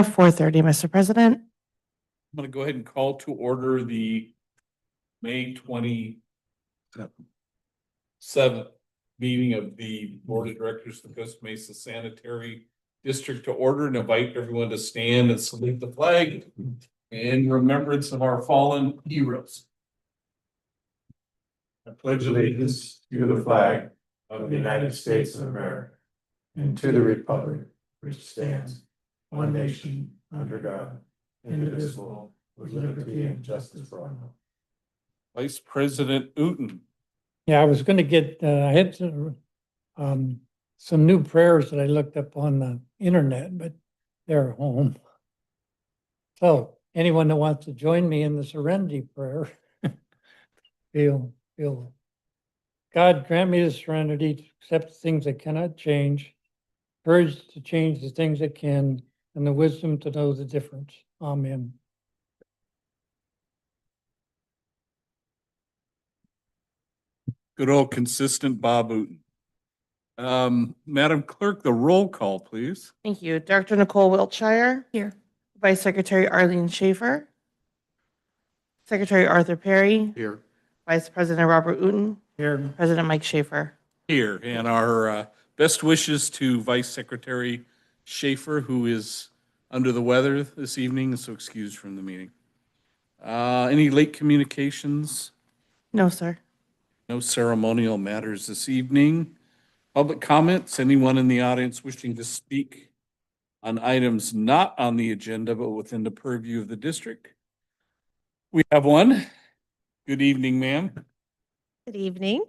have 4:30, Mr. President. I'm going to go ahead and call to order the May 27th meeting of the Board of Directors of the Costa Mesa Sanitary District to order, and invite everyone to stand and salute the flag in remembrance of our fallen heroes. I pledge allegiance to the flag of the United States of America and to the republic which stands one nation under God, indivisible, with liberty and justice for all. Vice President Uten. Yeah, I was gonna get, I had some new prayers that I looked up on the internet, but they're home. So anyone that wants to join me in the serenity prayer, feel. God grant me the serenity to accept things that cannot change, courage to change the things that can, and the wisdom to know the difference. Amen. Good old consistent Bob Uten. Madam Clerk, the roll call, please. Thank you. Director Nicole Wiltshire. Here. Vice Secretary Arlene Schaefer. Secretary Arthur Perry. Here. Vice President Robert Uten. Here. President Mike Schaefer. Here, and our best wishes to Vice Secretary Schaefer, who is under the weather this evening, so excused from the meeting. Any late communications? No, sir. No ceremonial matters this evening. Public comments, anyone in the audience wishing to speak on items not on the agenda but within the purview of the district? We have one. Good evening, ma'am. Good evening.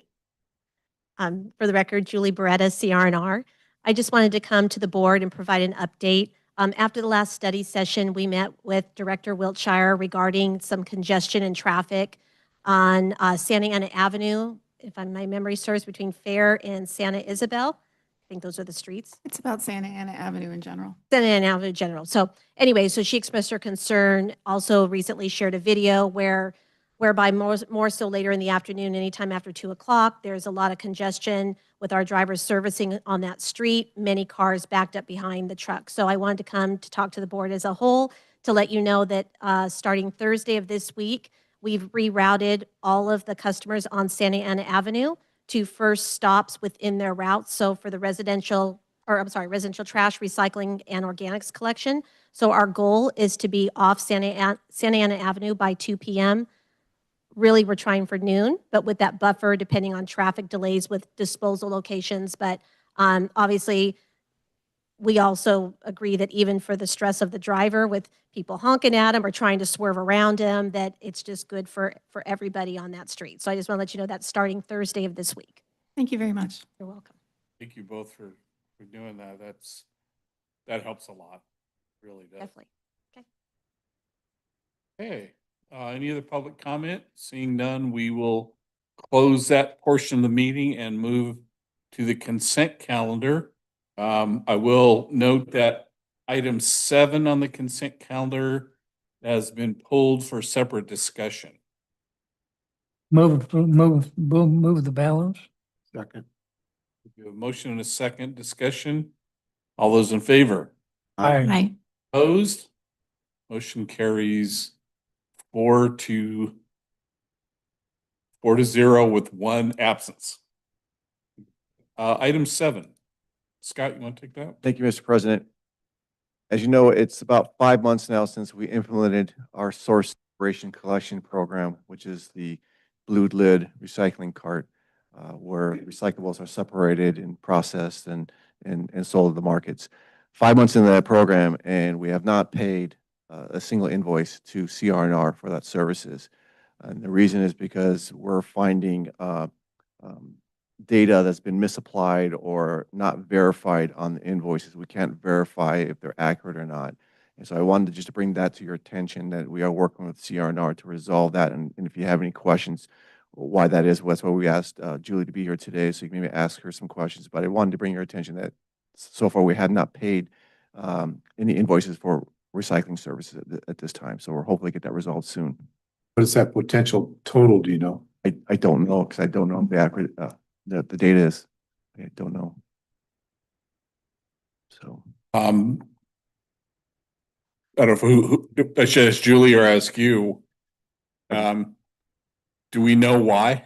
For the record, Julie Beretta, CRNR. I just wanted to come to the board and provide an update. After the last study session, we met with Director Wiltshire regarding some congestion and traffic on Santa Ana Avenue, if my memory serves, between Fair and Santa Isabel. I think those are the streets. It's about Santa Ana Avenue in general. Santa Ana Avenue in general. So anyway, so she expressed her concern, also recently shared a video whereby more so later in the afternoon, anytime after 2 o'clock, there's a lot of congestion with our drivers servicing on that street, many cars backed up behind the truck. So I wanted to come to talk to the board as a whole to let you know that starting Thursday of this week, we've rerouted all of the customers on Santa Ana Avenue to first stops within their routes. So for the residential trash, recycling, and organics collection. So our goal is to be off Santa Ana Avenue by 2 p.m. Really, we're trying for noon, but with that buffer, depending on traffic delays with disposal locations. But obviously, we also agree that even for the stress of the driver with people honking at him or trying to swerve around him, that it's just good for everybody on that street. So I just want to let you know that's starting Thursday of this week. Thank you very much. You're welcome. Thank you both for doing that. That helps a lot. Really does. Definitely. Okay, any other public comment? Seeing none, we will close that portion of the meeting and move to the consent calendar. I will note that item 7 on the consent calendar has been pulled for separate discussion. Move the balance. Second. We have a motion and a second discussion. All those in favor? Aye. Hi. Opposed? Motion carries 4-0 with 1 absence. Item 7. Scott, you want to take that? Thank you, Mr. President. As you know, it's about 5 months now since we implemented our source separation collection program, which is the blue lid recycling cart, where recyclables are separated and processed and sold to the markets. 5 months into that program, and we have not paid a single invoice to CRNR for that services. And the reason is because we're finding data that's been misapplied or not verified on the invoices. We can't verify if they're accurate or not. And so I wanted just to bring that to your attention, that we are working with CRNR to resolve that. And if you have any questions why that is, that's why we asked Julie to be here today, so you can maybe ask her some questions. But I wanted to bring your attention that so far we have not paid any invoices for recycling services at this time. So we're hopefully get that resolved soon. What is that potential total, do you know? I don't know, because I don't know the accurate the data is. I don't know. So I don't know who, I should ask Julie or ask you. Do we know why?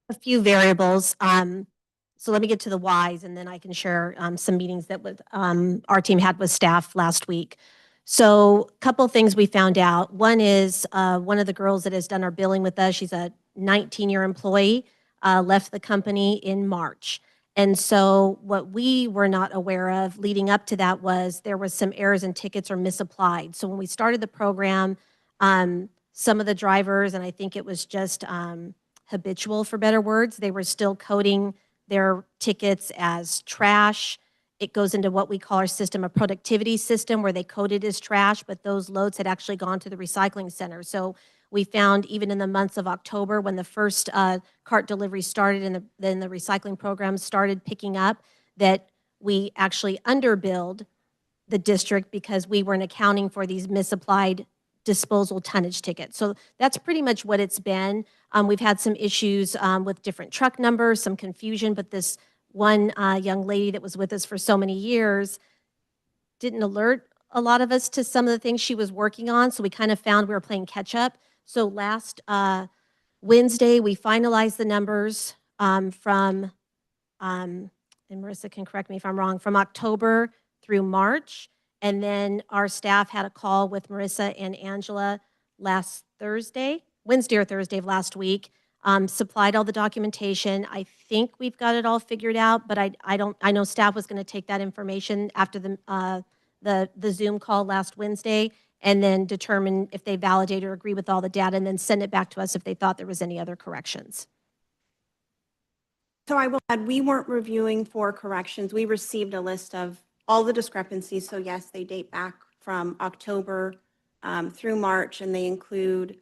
A few variables. So let me get to the whys and then I can share some meetings that our team had with staff last week. So a couple of things we found out. One is one of the girls that has done our billing with us, she's a 19-year employee, left the company in March. And so what we were not aware of leading up to that was there was some errors in tickets or misapplied. So when we started the program, some of the drivers, and I think it was just habitual for better words, they were still coding their tickets as trash. It goes into what we call our system, a productivity system, where they code it as trash, but those loads had actually gone to the recycling center. So we found even in the months of October, when the first cart delivery started and then the recycling program started picking up, that we actually underbilled the district because we weren't accounting for these misapplied disposal tonnage tickets. So that's pretty much what it's been. We've had some issues with different truck numbers, some confusion, but this one young lady that was with us for so many years didn't alert a lot of us to some of the things she was working on. So we kind of found we were playing catch up. So last Wednesday, we finalized the numbers from, and Marissa can correct me if I'm wrong, from October through March. And then our staff had a call with Marissa and Angela last Thursday, Wednesday or Thursday of last week, supplied all the documentation. I think we've got it all figured out, but I know staff was going to take that information after the Zoom call last Wednesday and then determine if they validate or agree with all the data and then send it back to us if they thought there was any other corrections. So I will add, we weren't reviewing for corrections. We received a list of all the discrepancies. So yes, they date back from October through March, and they include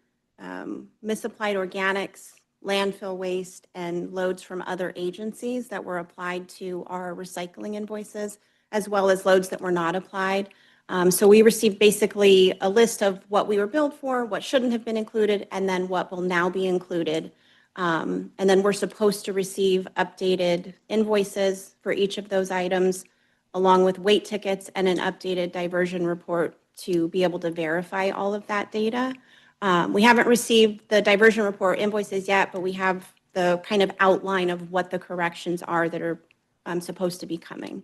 misapplied organics, landfill waste, and loads from other agencies that were applied to our recycling invoices, as well as loads that were not applied. So we received basically a list of what we were billed for, what shouldn't have been included, and then what will now be included. And then we're supposed to receive updated invoices for each of those items, along with weight tickets and an updated diversion report to be able to verify all of that data. We haven't received the diversion report invoices yet, but we have the kind of outline of what the corrections are that are supposed to be coming.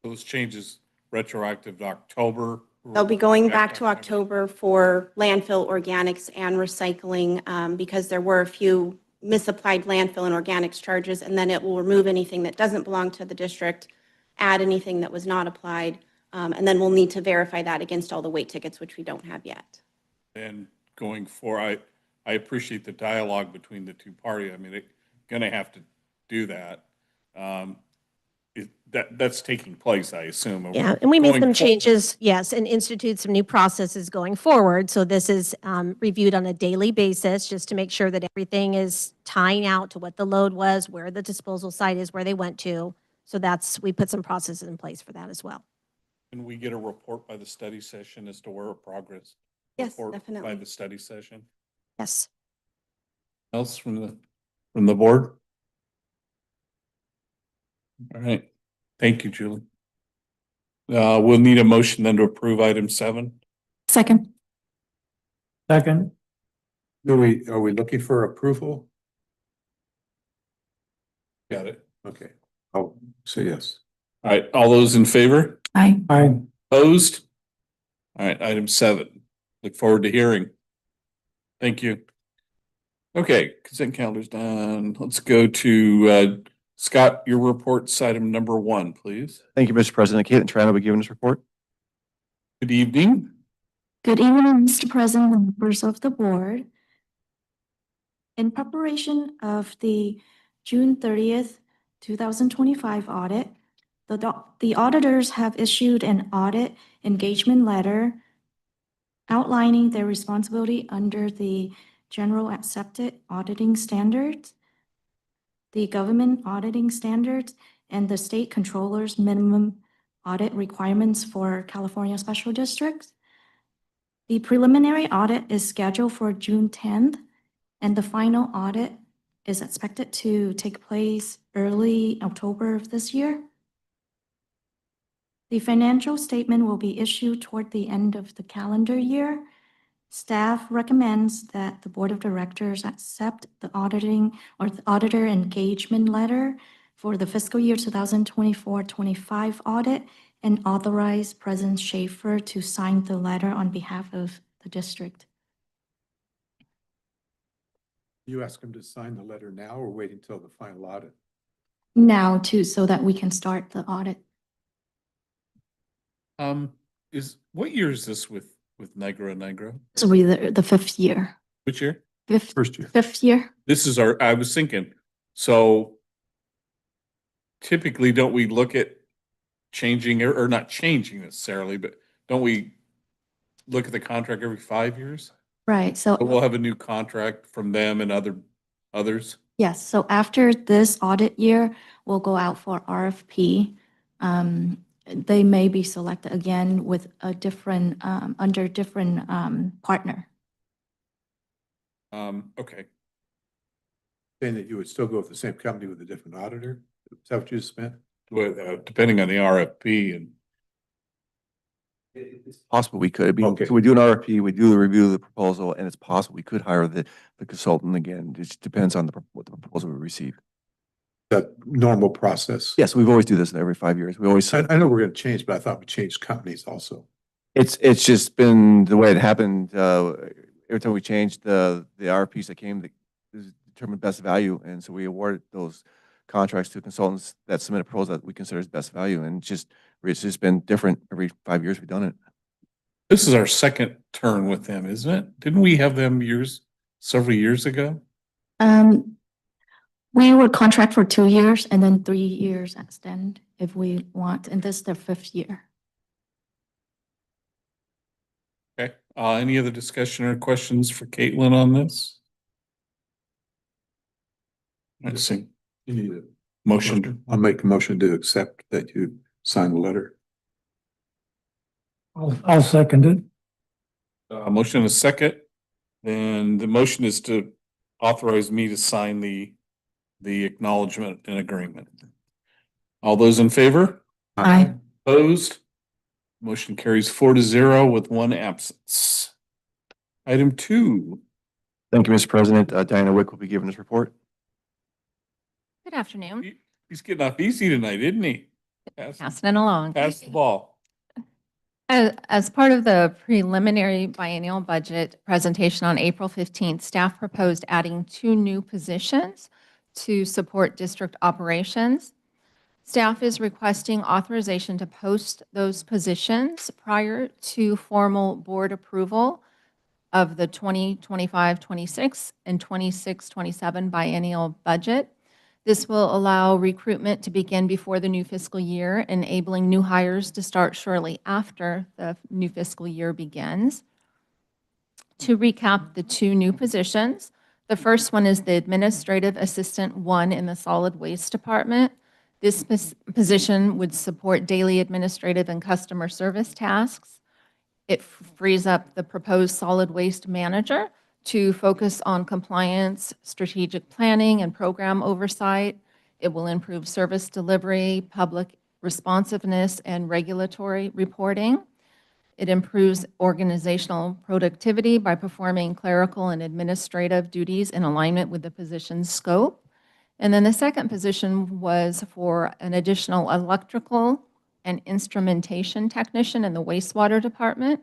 Those changes retroactive to October? They'll be going back to October for landfill, organics, and recycling because there were a few misapplied landfill and organics charges, and then it will remove anything that doesn't belong to the district, add anything that was not applied, and then we'll need to verify that against all the weight tickets, which we don't have yet. And going forward, I appreciate the dialogue between the two parties. I mean, they're gonna have to do that. That's taking place, I assume. Yeah, and we made Going some for- changes, yes, and institute some new processes going forward. So this is reviewed on a daily basis just to make sure that everything is tying out to what the load was, where the disposal site is, where they went to. So we put some processes in place for that as well. Can we get a report by the study session as to where progress? Yes, Report By definitely. the study session? Yes. Else from the board? All right. Thank you, Julie. We'll need a motion then to approve item 7. Second. Second, Are we looking for approval? Got it. Okay. Oh, so yes. All right, all those in favor? Aye. aye. Opposed? All right, item 7. Look forward to hearing. Thank you. Okay, consent calendar's done. Let's go to Scott, your report's item number 1, please. Thank you, Mr. President. Caitlin Tran will be giving this report. Good evening. Good evening, Mr. President and members of the board. In preparation of the June 30th, 2025 audit, the auditors have issued an audit engagement letter outlining their responsibility under the General Accepted Auditing Standards, the Government Auditing Standards, and the State Controller's minimum audit requirements for California Special Districts. The preliminary audit is scheduled for June 10th, and the final audit is expected to take place early October of this year. The financial statement will be issued toward the end of the calendar year. Staff recommends that the Board of Directors accept the auditing or the auditor engagement letter for the fiscal year 2024-25 audit and authorize President Schaefer to sign the letter on behalf of the district. You ask him to sign the letter now or wait until the final audit? Now too, so that we can start the audit. What year is this with Negro? So we're the fifth year. Which year? First year. Fifth year? This is I was thinking, so typically don't we look at changing or not changing necessarily, but don't we look at the contract every 5 years? Right, so. But we'll have a new contract from them and others. Yes, so after this audit year, we'll go out for RFP. They may be selected again with a different, under different partner. Okay. Saying that you would still go with the same company with a different auditor? Is that what you just meant? Well, depending on the RFP and It's possible we could. Okay. So we do an RFP, we do the review of the proposal, and it's possible we could hire the consultant again. It just depends on what the proposal we receive. That normal process? Yes, we've always do this every 5 years. We always, I know we're gonna change, but I thought we changed companies also. it's just been the way it happened. Every time we changed the RFPs that came, that determined best value. And so we awarded those contracts to consultants that submit a proposal that we consider as best value. And it's just been different every 5 years we've done it. this is our second turn with them, isn't it? Didn't we have them several years ago? We would contract for 2 years and then 3 years extend if we want, and this is their fifth year. Okay, any other discussion or questions for Caitlin on this? Let's see, You need a motion. I'll make a motion to accept that you sign the letter. I'll second it. Motion and a second. Then the motion is to authorize me to sign the acknowledgement and agreement. All those in favor? Aye. Opposed? Motion carries 4-0 with 1 absence. Item 2. Thank you, Mr. President. Diana Wick will be giving this report. Good afternoon. He's getting off easy tonight, isn't he? Passing it along. Pass the ball. As part of the preliminary biennial budget presentation on April 15th, staff proposed adding 2 new positions to support district operations. Staff is requesting authorization to post those positions prior to formal board approval of the 2025-26 and 26-27 biennial budget. This will allow recruitment to begin before the new fiscal year, enabling new hires to start shortly after the new fiscal year begins. To recap the 2 new positions, the first one is the Administrative Assistant 1 in the Solid Waste Department. This position would support daily administrative and customer service tasks. It frees up the proposed solid waste manager to focus on compliance, strategic planning, and program oversight. It will improve service delivery, public responsiveness, and regulatory reporting. It improves organizational productivity by performing clerical and administrative duties in alignment with the position's scope. And then the second position was for an additional electrical and instrumentation technician in the wastewater department.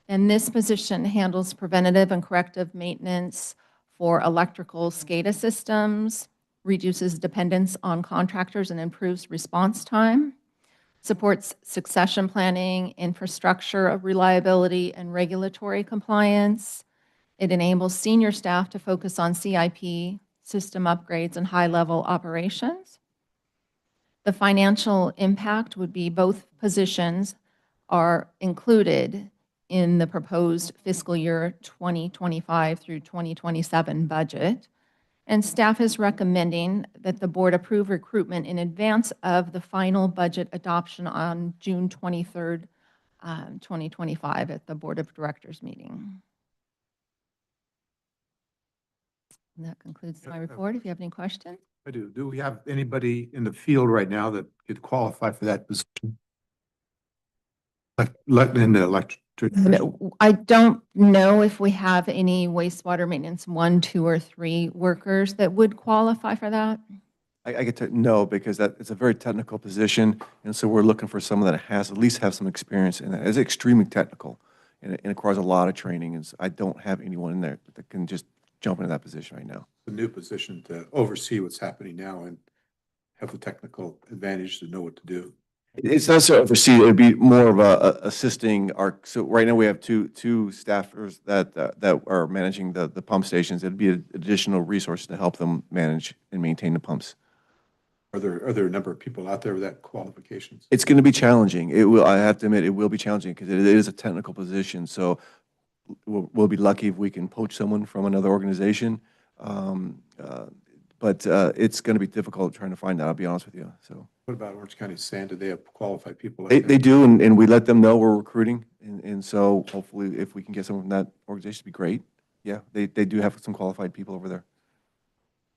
And this position handles preventative and corrective maintenance for electrical SCADA systems, reduces dependence on contractors and improves response time, supports succession planning, infrastructure reliability, and regulatory compliance. It enables senior staff to focus on CIP, system upgrades, and high-level operations. The financial impact would be both positions are included in the proposed fiscal year 2025 through 2027 budget. And staff is recommending that the board approve recruitment in advance of the final budget adoption on June 23rd, 2025 at the Board of Directors meeting. And that concludes my report. If you have any questions. I do. Do we have anybody in the field right now that could qualify for that position? In the electric. I don't know if we have any wastewater maintenance 1, 2, or 3 workers that would qualify for that. I get to know because that it's a very technical position, and so we're looking for someone that has at least have some experience in that. It's extremely technical, and it requires a lot of training. And so I don't have anyone in there that can just jump into that position right now. The new position to oversee what's happening now and have the technical advantage to know what to do. It's not so oversee. It'd be more of assisting our. So right now we have two staffers that are managing the pump stations. It'd be an additional resource to help them manage and maintain the pumps. Are there a number of people out there with that qualifications? It's going to be challenging. It will. I have to admit, it will be challenging because it is a technical position. So we'll be lucky if we can poach someone from another organization. But it's going to be difficult trying to find that. I'll be honest with you. So. What about Orange County Sand? Do they have qualified people? They do, and we let them know we're recruiting. And so hopefully if we can get someone from that organization, it'd be great. Yeah, they do have some qualified people over there.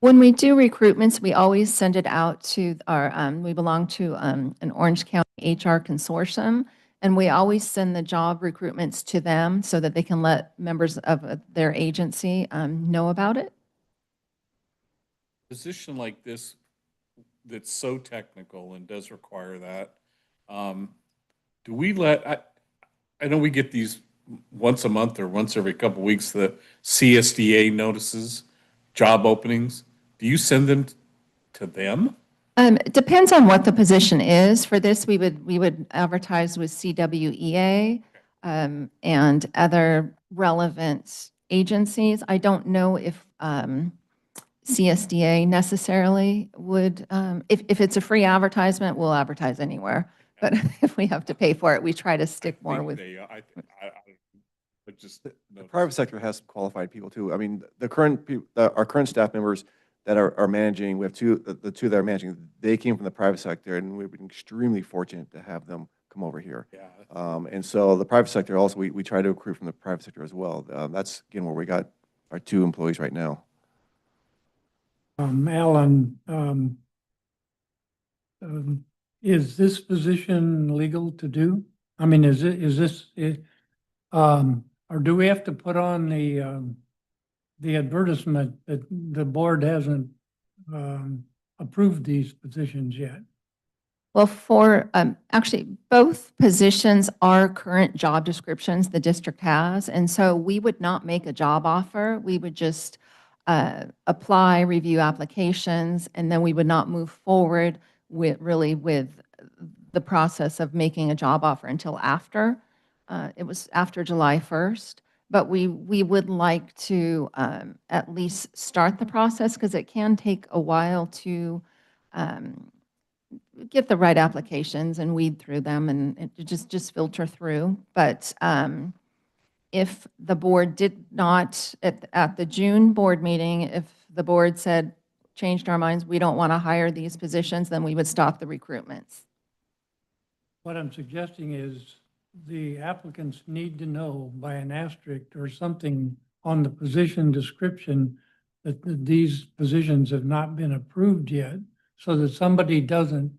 When we do recruitments, we always send it out to our, we belong to an Orange County HR consortium, and we always send the job recruitments to them so that they can let members of their agency know about it. Position like this that's so technical and does require that, do we I know we get these once a month or once every couple of weeks, the CSDA notices, job openings. Do you send them to them? It depends on what the position is. For this, we would advertise with CWEA and other relevant agencies. I don't know if CSDA necessarily would, if it's a free advertisement, we'll advertise anywhere. But if we have to pay for it, we try to stick more with. The private sector has some qualified people too. I mean, our current staff members that are managing, we have the two that are managing, they came from the private sector, and we've been extremely fortunate to have them come over here. Yeah. And so the private sector also, we try to recruit from the private sector as well. That's, again, where we got our 2 employees right now. Alan, is this position legal to do? I mean, or do we have to put on the advertisement that the board hasn't approved these positions yet? Well, for actually, both positions are current job descriptions the district has. And so we would not make a job offer. We would just apply, review applications, and then we would not move forward with the process of making a job offer until after. It was after July 1st. But we would like to at least start the process because it can take a while to get the right applications and weed through them and just filter through. But if the board did not, at the June board meeting, if the board said, changed our minds, we don't want to hire these positions, then we would stop the recruitments. What I'm suggesting is the applicants need to know by an asterisk or something on the position description that these positions have not been approved yet, so that somebody doesn't.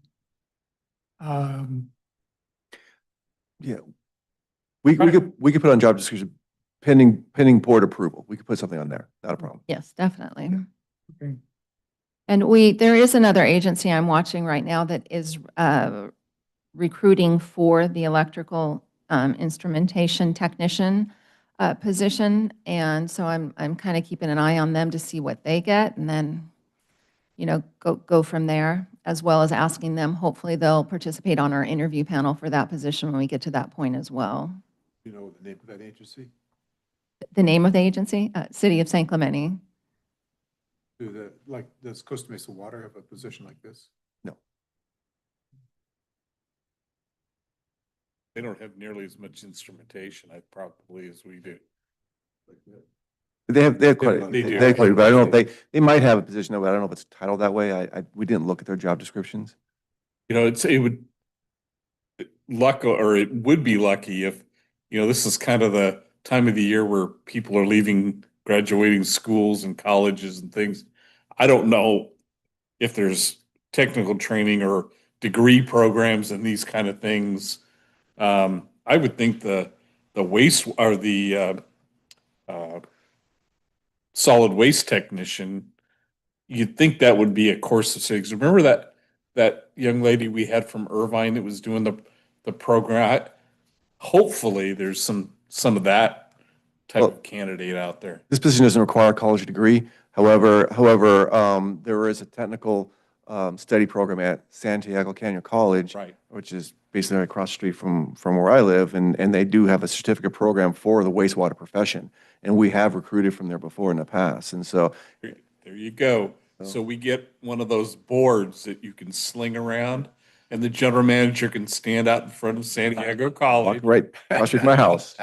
Yeah, we could put on job description pending board approval. We could put something on there, not a problem. Yes, definitely. Okay. And there is another agency I'm watching right now that is recruiting for the electrical instrumentation technician position. And so I'm kind of keeping an eye on them to see what they get and then, go from there, as well as asking them, hopefully they'll participate on our interview panel for that position when we get to that point as well. You know the name of that agency? The name of the agency? City of San Clemente. Does Costa Mesa Water have a position like this? No. They don't have nearly as much instrumentation, probably, as we do. They have quite, They do. they have quite, but I don't know if they might have a position, but I don't know if it's titled that way. We didn't look at their job descriptions. It would be lucky if, this is kind of the time of the year where people are leaving, graduating schools and colleges and things. I don't know if there's technical training or degree programs and these kind of things. I I would think the waste or the solid waste technician, you'd think that would be a course of civics. Remember that young lady we had from Irvine that was doing the program? Hopefully, there's some of that type Well, of candidate out there. This position doesn't require a college degree. However, there is a technical study program at Santiago Canyon College, Right. which is basically right across the street from where I live, and they do have a certificate program for the wastewater profession. And we have recruited from there before in the past. And so, There you go. So we get one of those boards that you can sling around, and the general manager can stand out in front of Santiago walk College. right across from my house.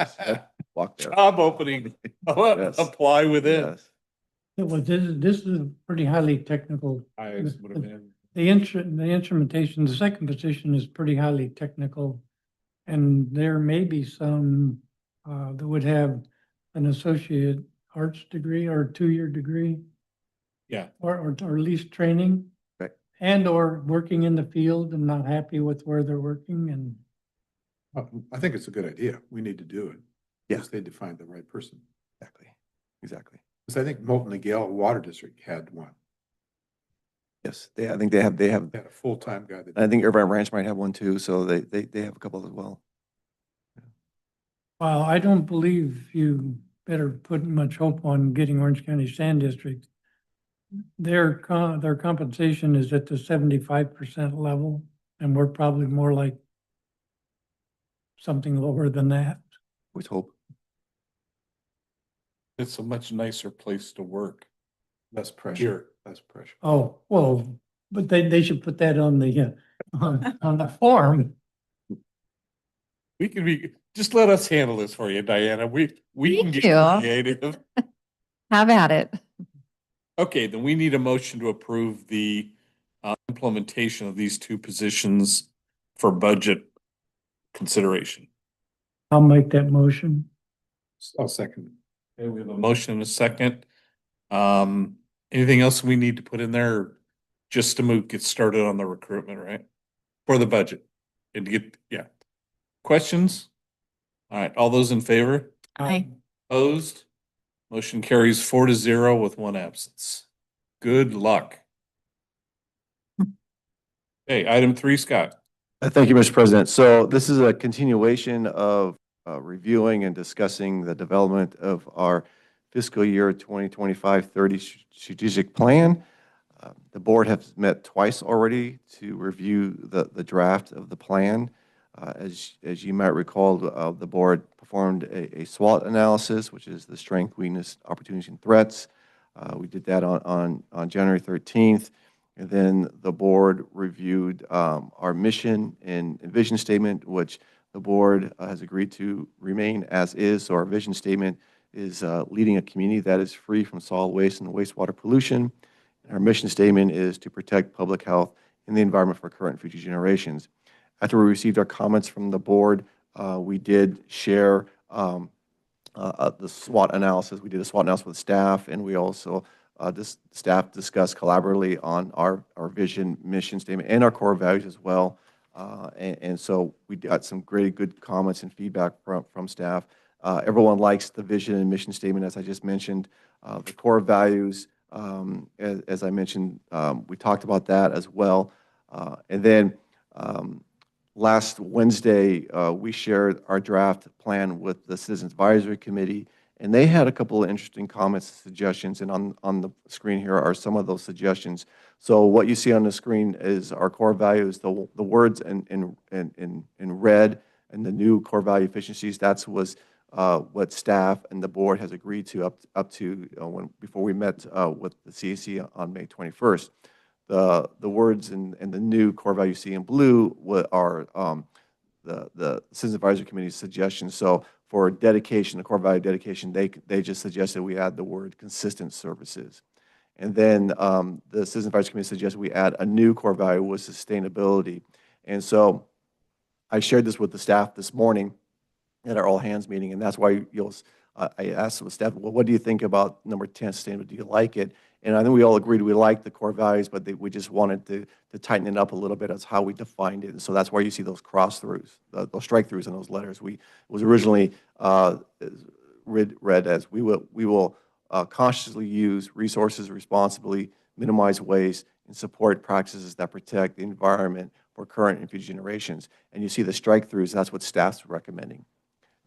Walk there. Job opening, Yes. apply within. Yes. Well, this is a pretty highly technical. I would have been. The instrumentation, the second position is pretty highly technical. And there may be some that would have an associate arts degree or a 2-year degree. Yeah. Or at least training. Right. And or working in the field and not happy with where they're working and. I think it's a good idea. We need to do it. Yeah. Just they define the right person. Exactly. Because I think Molten Miguel Water District had one. Yes, I think they have, They had a full-time guy that. I think Irvine Ranch might have one too, so they have a couple as well. Well, I don't believe you better put much hope on getting Orange County Sand District. Their compensation is at the 75% level, and we're probably more like something lower than that. Always hope. It's a much nicer place to work. Less pressure, Here. less pressure. Oh, well, but they should put that on the, on the form. We can just let us handle this for you, Diana. We can Thank get you. creative. Have at it. Okay, then we need a motion to approve the implementation of these two positions for budget consideration. I'll make that motion. I'll second. Okay, we have a motion and a second. Anything else we need to put in there just to get started on the recruitment, right? For the budget and to get, yeah. Questions? All right, all those in favor? Aye. Opposed? Motion carries 4-0 with 1 absence. Good luck. Okay, item 3, Scott. Thank you, Mr. President. So this is a continuation of reviewing and discussing the development of our fiscal year 2025-30 strategic plan. The board has met twice already to review the draft of the plan. As you might recall, the board performed a SWOT analysis, which is the strength, weakness, opportunities, and threats. We did that on January 13th. And then the board reviewed our mission and vision statement, which the board has agreed to remain as is. So our vision statement is leading a community that is free from solid waste and wastewater pollution. And our mission statement is to protect public health and the environment for current and future generations. After we received our comments from the board, we did share the SWOT analysis. We did a SWOT analysis with staff, and we also, staff discussed collaboratively on our vision, mission statement, and our core values as well. And so we got some great, good comments and feedback from staff. Everyone likes the vision and mission statement, as I just mentioned. The core values, as I mentioned, we talked about that as well. And then last Wednesday, we shared our draft plan with the Citizens Advisory Committee, and they had a couple of interesting comments and suggestions, and on the screen here are some of those suggestions. So what you see on the screen is our core values, the words in red, and the new core value efficiencies. That's what staff and the board has agreed to up to before we met with the CAC on May 21st. The words in the new core value C in blue are the Citizens Advisory Committee's suggestions. So for dedication, the core value dedication, they just suggested we add the word consistent services. And then the Citizens Advisory Committee suggested we add a new core value with sustainability. And so I shared this with the staff this morning at our all hands meeting, and that's why I asked the staff, well, what do you think about number 10, sustainable? Do you like it? And I think we all agreed we liked the core values, but we just wanted to tighten it up a little bit as how we defined it. And so that's why you see those cross-throughs, those strike-throughs in those letters. It was originally read as, we will consciously use resources responsibly, minimize waste, and support practices that protect the environment for current and future generations. And you see the strike-throughs, that's what staff's recommending.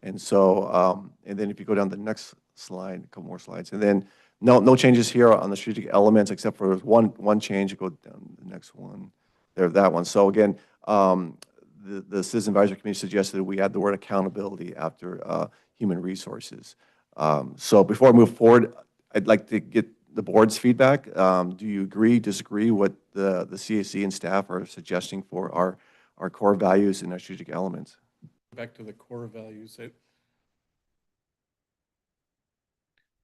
And so, and then if you go down to the next slide, a couple more slides, and then no changes here on the strategic elements except for one change. Go down to the next one, there, that one. So again, the Citizen Advisory Committee suggested we add the word accountability after human resources. So before I move forward, I'd like to get the board's feedback. Do you agree, disagree what the CAC and staff are suggesting for our core values and our strategic elements? Back to the core values.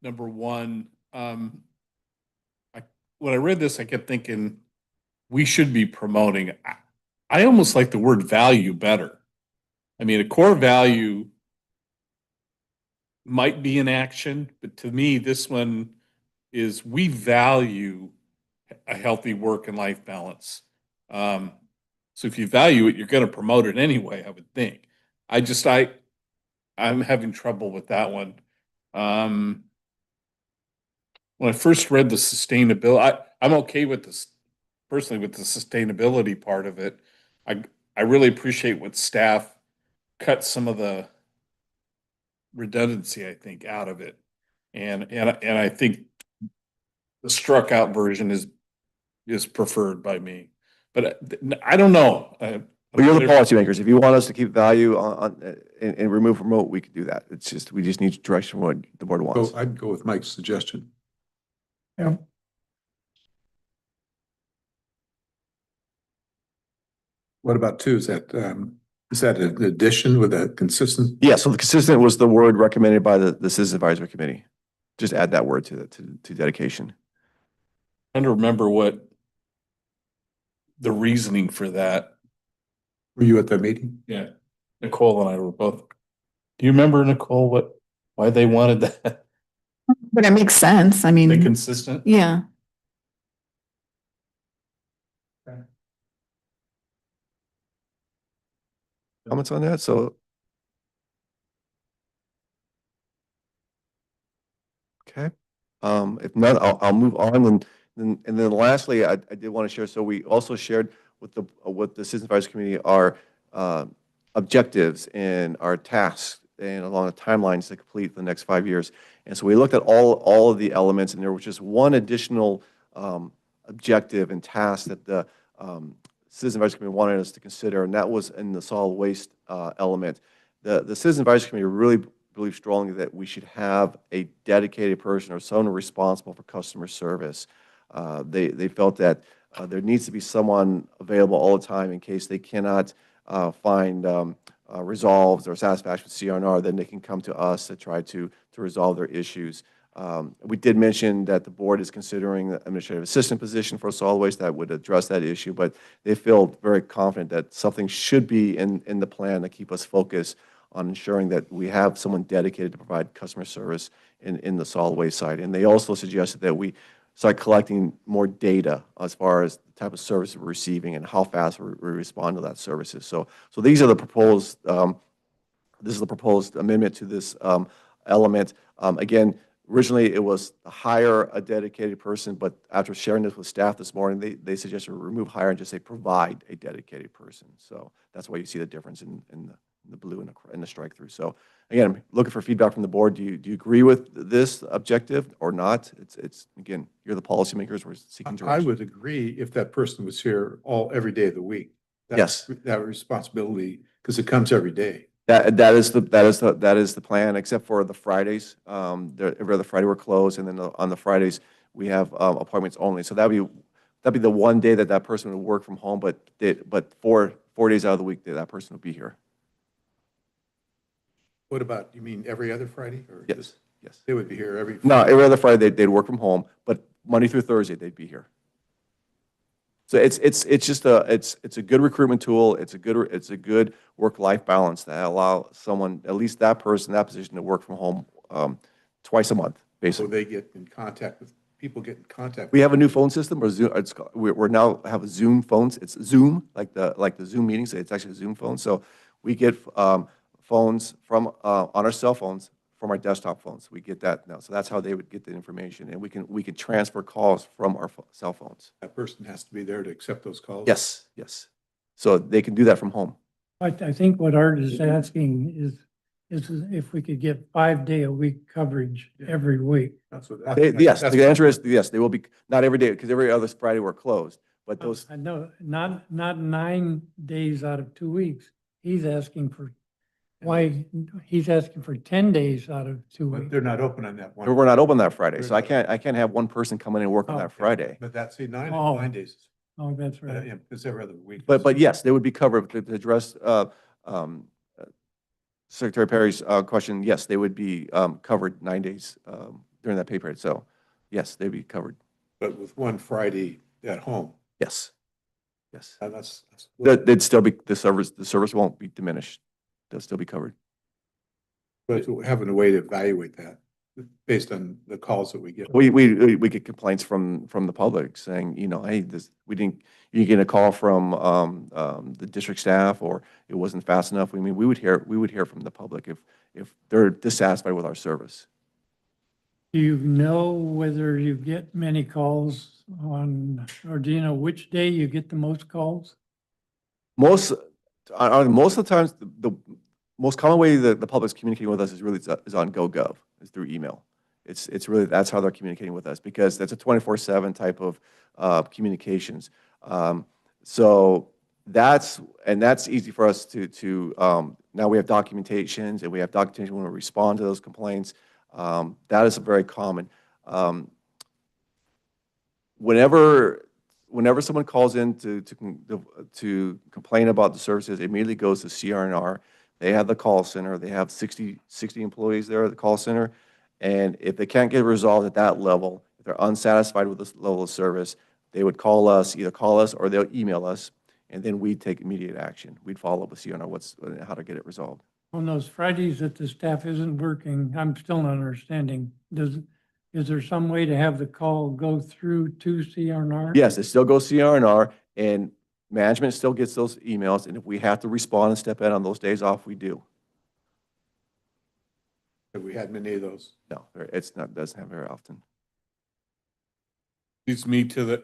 Number one, when I read this, I kept thinking we should be promoting. I almost like the word value better. I mean, a core value might be an action, but to me, this one is we value a healthy work and life balance. So if you value it, you're going to promote it anyway, I would think. I'm having trouble with that one. When I first read the sustainability, I'm okay with this, personally, with the sustainability part of it. I really appreciate what staff cut some of the redundancy, I think, out of it. And I think the struck out version is preferred by me. But I don't know. Well, you're the policymakers. If you want us to keep value and remove promote, we could do that. It's just, we just need direction from what the board wants. So I'd go with Mike's suggestion. Yeah. What about two? Is that an addition with a consistent? Yeah, so the consistent was the word recommended by the Citizen Advisory Committee. Just add that word to dedication. I'm trying to remember what the reasoning for that. Were you at that meeting? Yeah. Nicole and I were both. Do you remember, Nicole, why they wanted that? But it makes sense. I Be mean, consistent? yeah. Comments on that? So, okay. If not, I'll move on. And then lastly, I did want to share, so we also shared with the Citizen Advisory Committee our objectives and our tasks and along the timelines to complete the next 5 years. And so we looked at all of the elements, and there was just one additional objective and task that the Citizen Advisory Committee wanted us to consider, and that was in the solid waste element. The Citizen Advisory Committee really believe strongly that we should have a dedicated person or someone responsible for customer service. They felt that there needs to be someone available all the time in case they cannot find resolves or satisfaction with CR&R, then they can come to us to try to resolve their issues. We did mention that the board is considering the administrative assistant position for solid waste that would address that issue, but they feel very confident that something should be in the plan to keep us focused on ensuring that we have someone dedicated to provide customer service in the solid waste side. And they also suggested that we start collecting more data as far as the type of service we're receiving and how fast we respond to that services. So these are the proposed, this is the proposed amendment to this element. Again, originally it was to hire a dedicated person, but after sharing this with staff this morning, they suggested remove hire and just say provide a dedicated person. So that's why you see the difference in the blue and the strike through. So again, I'm looking for feedback from the board. Do you agree with this objective or not? It's again, you're the policymakers. We're seeking direction. I would agree if that person was here every day of the week. Yes. That responsibility, because it comes every day. That is the plan, except for the Fridays. Every other Friday we're closed, and then on the Fridays we have appointments only. So that'd be the one day that person would work from home, but 4 days out of the week that person would be here. What about, you mean every other Friday? Or Yes. just- Yes. They would be here every. No, every other Friday they'd work from home, but Monday through Thursday they'd be here. So it's just a good recruitment tool. It's a good work-life balance that allow someone, at least that person, that position, to work from home twice a month, So basically. they get in contact with, people get in contact. We have a new phone system, or Zoom, we're now have a Zoom phones. It's Zoom, like the Zoom meetings. It's actually a Zoom phone. So we get phones from on our cell phones from our desktop phones. We get that now. So that's how they would get the information, and we can transfer calls from our cell phones. That person has to be there to accept those calls? Yes, yes. So they can do that from home. I think what Art is asking is if we could get 5-day-a-week coverage every week. That's what. Yes, that's- the answer is yes. They will be, not every day, because every other Friday we're closed. But those, I know, not 9 days out of 2 weeks. He's asking for, he's asking for 10 days out of 2 But weeks. they're not open on that one. we're not open that Friday, so I can't have one person come in and work on Oh, that okay. Friday. But that's, see, Oh. 9 days, Oh, that's right. yeah, because every other week. But yes, they would be covered. To address Secretary Perry's question, yes, they would be covered 9 days during that pay period. So yes, they'd be covered. But with one Friday at home, Yes. Yes. that's. They'd still be, the service won't be diminished. They'll still be covered. But having a way to evaluate that based on the calls that we get. We get complaints from the public saying, hey, you get a call from the district staff, or it wasn't fast enough. We would hear from the public if they're dissatisfied with our service. Do you know whether you get many calls on, or do you know which day you get the most calls? Most of the times, the most common way that the public's communicating with us is on GoGov, is through email. It's really, that's how they're communicating with us, because that's a 24/7 type of communications. So that's easy for us to now we have documentations, and we have documentation when we respond to those complaints. That is very common. Whenever someone calls in to complain about the services, it immediately goes to CRNR. They have the call center. They have 60 employees there at the call center. And if they can't get it resolved at that level, if they're unsatisfied with this level of service, they would either call us or they'll email us, and then we'd take immediate action. We'd follow up with CRNR how to get it resolved. On those Fridays that the staff isn't working, I'm still not understanding. Is there some way to have the call go through to CRNR? Yes, it still goes CRNR, and management still gets those emails, and if we have to respond and step in on those days off, we do. Have we had many of those? No, doesn't happen very often. Leads me to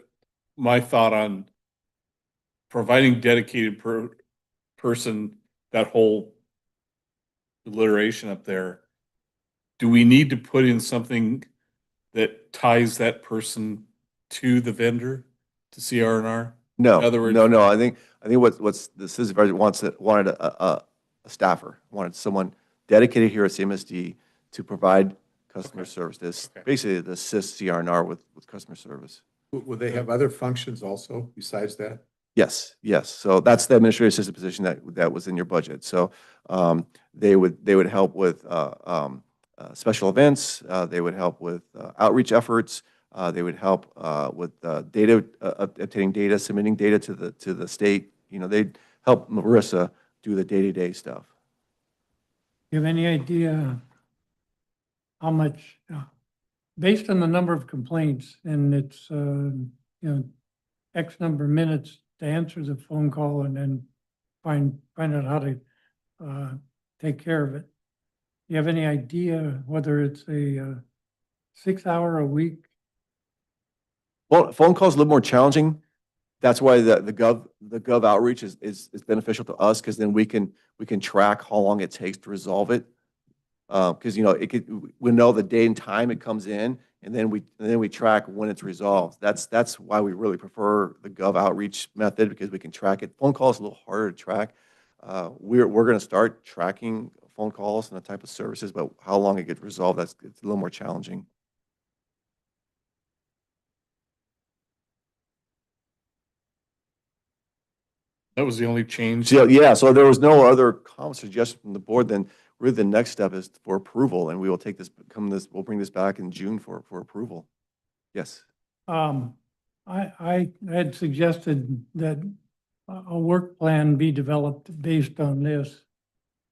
my thought on providing dedicated person, that whole alliteration up there. Do we need to put in something that ties that person to the vendor, to CRNR? No, In other words- no. I think what's the citizen advisory wanted a staffer, wanted someone dedicated here at CMSD to provide customer service. Basically to assist CRNR with customer service. Will they have other functions also besides that? Yes. So that's the administrative assistant position that was in your budget. So they would help with special events. They would help with outreach efforts. They would help with data, obtaining data, submitting data to the state. They'd help Marissa do the day-to-day stuff. Do you have any idea how much, based on the number of complaints, and it's, X number of minutes to answer the phone call and then find out how to take care of it. Do you have any idea whether it's a 6-hour a week? Well, phone calls a little more challenging. That's why the Gov outreach is beneficial to us, because then we can track how long it takes to resolve it. Because we know the day and time it comes in, and then we track when it's resolved. That's why we really prefer the Gov outreach method, because we can track it. Phone calls is a little harder to track. We're going to start tracking phone calls and the type of services, but how long it gets resolved, it's a little more challenging. That was the only change. So, yeah, so there was no other comment suggestion from the board. Then really the next step is for approval, and we will take we'll bring this back in June for approval. Yes. I had suggested that a work plan be developed based on this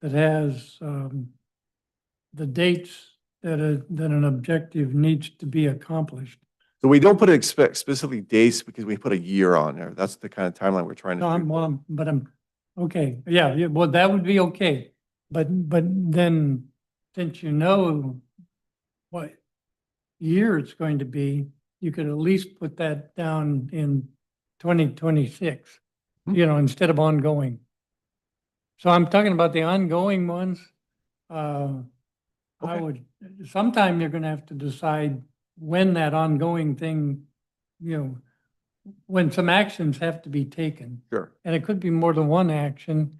that has the dates that an objective needs to be accomplished. So we don't put specifically dates because we put a year on there. That's the kind of timeline we're trying to No, shoot. okay, yeah, well, that would be okay. But then, since you know what year it's going to be, you could at least put that down in 2026, instead of ongoing. So I'm talking about the ongoing ones. I Okay. would, sometime you're gonna have to decide when that ongoing thing, when some actions have to be taken. Sure. And it could be more than one action.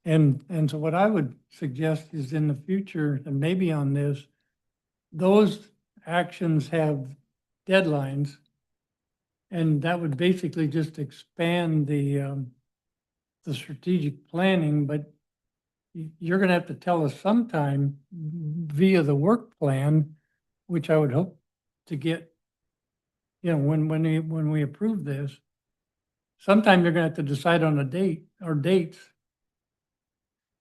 And so what I would suggest is in the future, and maybe on this, those actions have deadlines. And that would basically just expand the strategic planning, but you're gonna have to tell us sometime via the work plan, which I would hope to get, when we approve this, sometime you're gonna have to decide on a date or dates.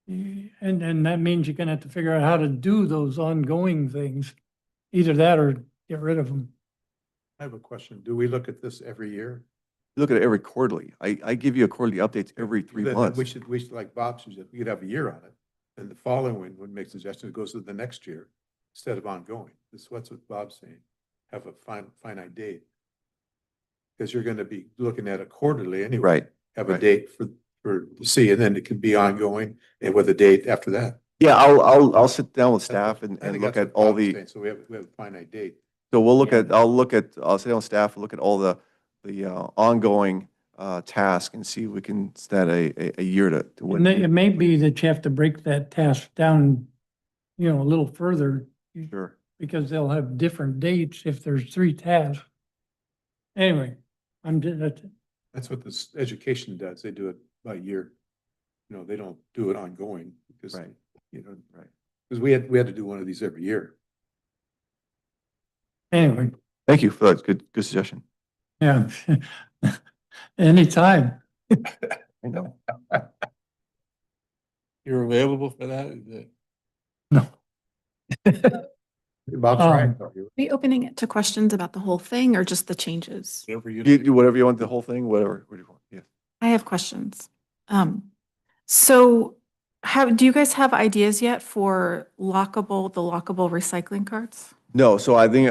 And that means you're gonna have to figure out how to do those ongoing things, either that or get rid of them. I have a question. Do we look at this every year? Look at it every quarterly. I give you a quarterly updates every 3 Then months. We should, like Bob suggested, we could have a year on it. And the following one would make suggestions, goes to the next year instead of ongoing. What's what Bob's saying. Have a finite date. Because you're going to be looking at it quarterly anyway. Right. Have a right. date to see, and then it can be ongoing and with a date after that. Yeah, I'll sit down with staff and I think look that's at what all Bob was the, saying. So we have a finite date. so we'll look Yeah. at, I'll sit down with staff and look at all the ongoing task and see if we can set a year to And it when. may be that you have to break that task down, a little further, Sure. because they'll have different dates if there's 3 tasks. Anyway, That's what this education does. They do it by year. They don't do it ongoing because, Right. Right. because we had to do one of these every year. anyway, Thank you for that. Good suggestion. yeah. Anytime. I know. You're available for that? Is it- No. Bob's Um, right. Are we opening it to questions about the whole thing or just the changes? Whatever you. You do whatever you want, the whole thing, whatever you want. Yeah. I have questions. So do you guys have ideas yet for the lockable recycling carts? No, so I think,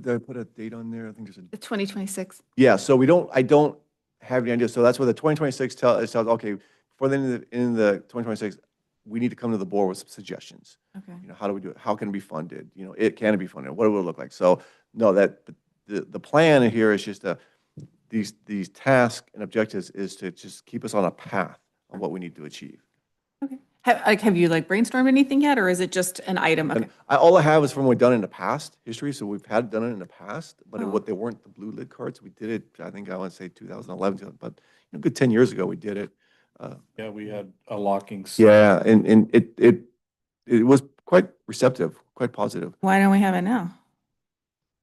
did I put a date on there? I think there's a, The 2026. yeah, so I don't have any idea. So that's what the 2026 tells, okay, for the end of the 2026, we need to come to the board with some suggestions. Okay. How do we do it? How can it be funded? Can it be funded? What will it look like? So, no, the plan here is just these tasks and objectives is to just keep us on a path on what we need to achieve. Okay. Have you brainstormed anything yet, or is it just an item? Okay. And all I have is from what we've done in the past history. So we've done it in the past, but Oh. they weren't the blue lid cards. We did it, I think I want to say 2011, but a good 10 years ago we did it. Yeah, we had a locking. system. Yeah, and it was quite receptive, quite positive. Why don't we have it now?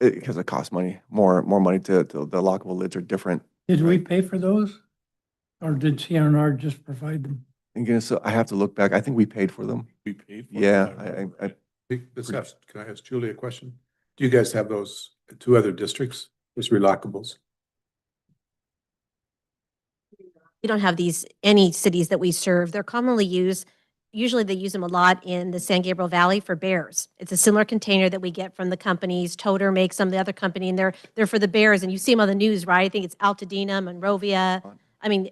Because it costs money, more money to the lockable lids are different. Did we pay for those? Or did CNR just provide them? And again, so I have to look back. I think we paid for them. We paid for it. Yeah, remember. Can I ask Julie a question? Do you guys have those 2 other districts, those relockables? We don't have any cities that we serve. They're commonly used, usually they use them a lot in the San Gabriel Valley for bears. It's a similar container that we get from the companies. Toter makes them, the other company, and they're for the bears. And you see them on the news, right? I think it's Altadena, Monrovia,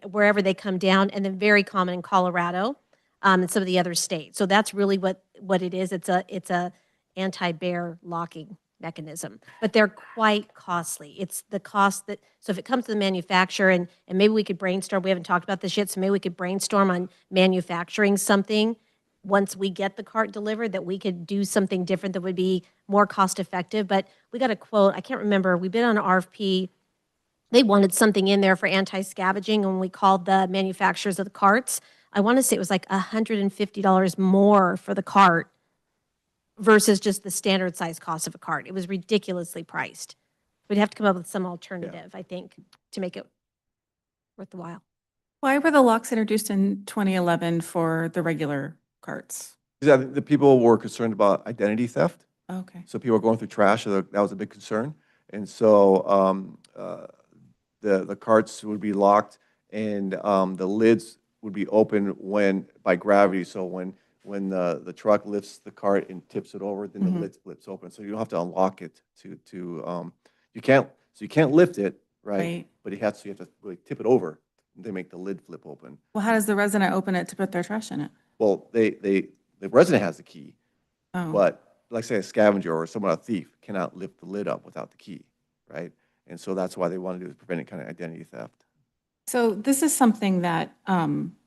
wherever they come down, and then very common in Colorado, and some of the other states. So that's really what it is. It's a anti-bear locking mechanism, but they're quite costly. It's the cost so if it comes to the manufacturer, and maybe we could brainstorm, we haven't talked about this yet, so maybe we could brainstorm on manufacturing something once we get the cart delivered, that we could do something different that would be more cost effective. But we got a quote, I can't remember, we bid on an RFP. They wanted something in there for anti-scavenging, and when we called the manufacturers of the carts, I want to say it was like $150 more for the cart versus just the standard size cost of a cart. It was ridiculously priced. We'd have to come up with some alternative, I think, to make it worth the while. Why were the locks introduced in 2011 for the regular carts? Because I think the people were concerned about identity theft. Okay. So people are going through trash, so that was a big concern. And so the carts would be locked and the lids would be open by gravity. So when the truck lifts the cart and tips it over, then the Mhm. lid flips open. So you don't have to unlock it you can't lift it, right? Right. But you have to really tip it over. They make the lid flip open. Well, how does the resident open it to put their trash in it? Well, the resident has the key, Oh, but like say a scavenger or someone, a thief, cannot lift the lid up without the key, right? And so that's why they want to do is prevent any kind of identity theft. so this is something that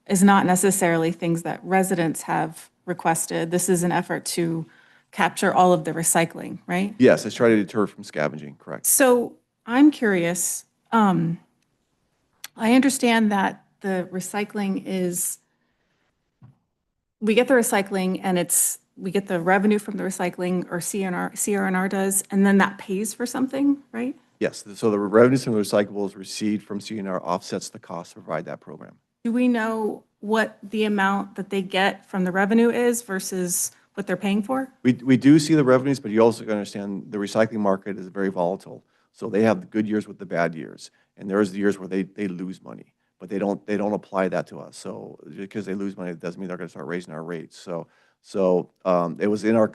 is not necessarily things that residents have requested. This is an effort to capture all of the recycling, right? Yes, let's try to deter from scavenging, correct? So I'm curious, I understand that the recycling is, we get the recycling and we get the revenue from the recycling, or CRNR does, and then that pays for something, right? Yes, so the revenues from the recyclables received from CNR offsets the cost to provide that program. Do we know what the amount that they get from the revenue is versus what they're paying for? We do see the revenues, but you also gotta understand the recycling market is very volatile. So they have the good years with the bad years, and there's the years where they lose money, but they don't apply that to us. So because they lose money, it doesn't mean they're gonna start raising our rates. So it was in our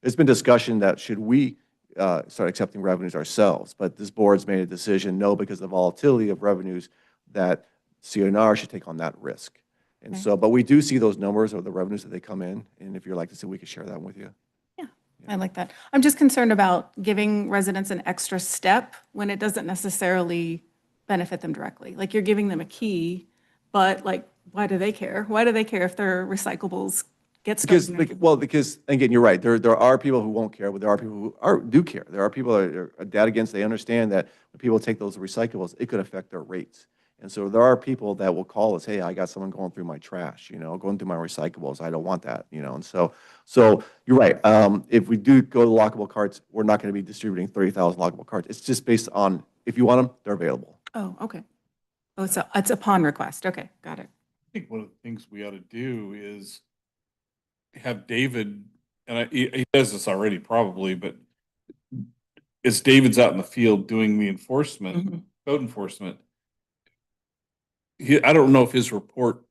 there's been discussion that should we start accepting revenues ourselves, but this board's made a decision, no, because of the volatility of revenues, that CNR should take on that risk. And Okay. so, but we do see those numbers of the revenues that they come in, and if you'd like to see, we could share that with you. I like that. I'm just concerned about giving residents an extra step when it doesn't necessarily benefit them directly. Like, you're giving them a key, but like, why do they care? Why do they care if their recyclables get stuck Because, in their- because again, you're right. There are people who won't care, but there are people who do care. There are people that are dead against. They understand that when people take those recyclables, it could affect their rates. And so there are people that will call us, hey, I got someone going through my trash, going through my recyclables. I don't want that, And so you're right. If we do go to lockable carts, we're not going to be distributing 30,000 lockable carts. It's just based on, if you want them, they're available. Oh, okay. Oh, it's upon request. Okay, got it. I think one of the things we ought to do is have David, and he does this already probably, but as David's out in the field doing the enforcement, Mhm. code enforcement, I don't know if his report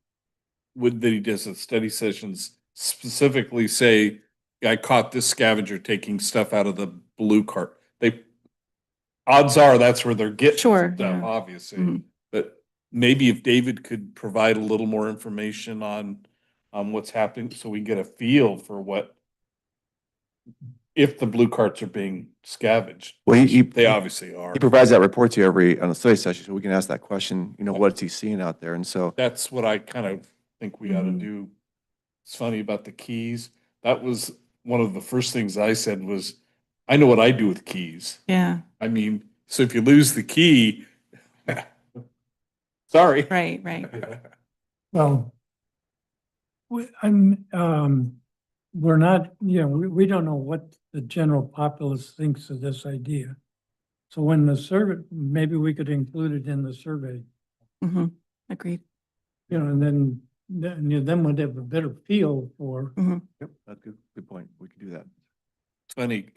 that he does at study sessions specifically say, I caught this scavenger taking stuff out of the blue cart. Odds are that's where they're getting Sure, stuff, yeah. obviously. Mhm. But maybe if David could provide a little more information on what's happening, so we get a feel for if the blue carts are being scavenged. Well, They obviously are. he provides that report to you on a study session, so we can ask that question, what's he seeing out there? And so, That's what I kind of think we ought to Mhm. do. It's funny about the keys. That was one of the first things I said was, I know what I do with keys. Yeah, I mean, so if you lose the key, sorry. right. Well, we're not, we don't know what the general populace thinks of this idea. So when the survey, maybe we could include it in the survey, Hmm. Agreed. and then we'd have a better feel for, yep, that's a good point. We could do that. It's funny,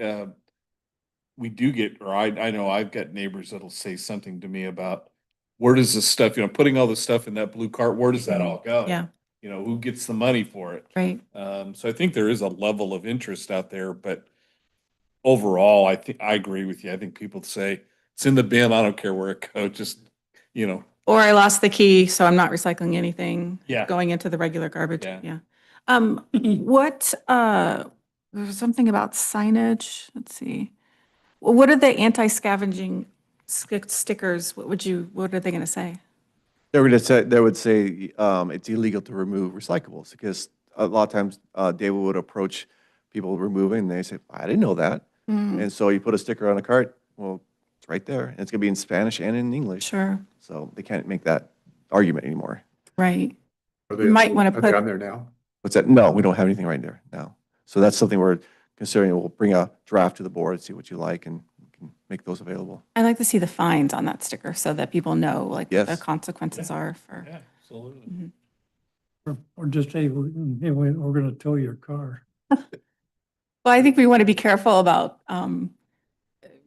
we do get, or I know I've got neighbors that'll say something to me about, where does this stuff, putting all the stuff in that blue cart, where does that all go? Yeah, Who gets the money for it? right. So I think there is a level of interest out there, but overall, I think, I agree with you. I think people say, it's in the bin, I don't care where it goes, just, Or I lost the key, so I'm not recycling anything. Yeah. Going into the regular garbage. Yeah. Yeah. There's something about signage. Let's see. What are the anti-scavenging stickers? What are they going to say? They would say it's illegal to remove recyclables, because a lot of times David would approach people removing, and they say, I didn't know that. Mm, And so you put a sticker on a cart, well, it's right there. And it's going to be in Spanish and in English. Sure, So they can't make that argument anymore. right. Are You might wanna are they put- on there now? What's that? No, we don't have anything right there now. So that's something we're considering. We'll bring a draft to the board, see what you like, and we can make those available. I like to see the fines on that sticker so that people know like what the Yes. consequences are for. yeah, absolutely. or just say, we're going to tow your car. Well, I think we want to be careful about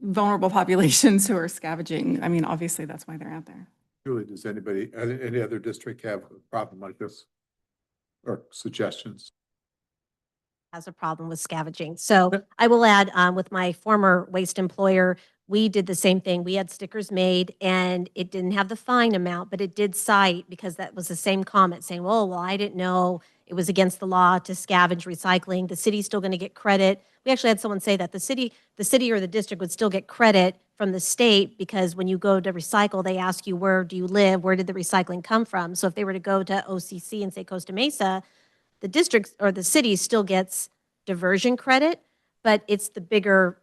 vulnerable populations who are scavenging. I mean, obviously, that's why they're out there. Julie, does anybody, any other district have a problem like this? Or suggestions? Has a problem with scavenging. So I will add, with my former waste employer, we did the same thing. We had stickers made and it didn't have the fine amount, but it did cite, because that was the same comment saying, well, I didn't know it was against the law to scavenge recycling. The city's still going to get credit. We actually had someone say that the city or the district would still get credit from the state, because when you go to recycle, they ask you, where do you live? Where did the recycling come from? So if they were to go to OCC and say Costa Mesa, the district or the city still gets diversion credit, but it's the bigger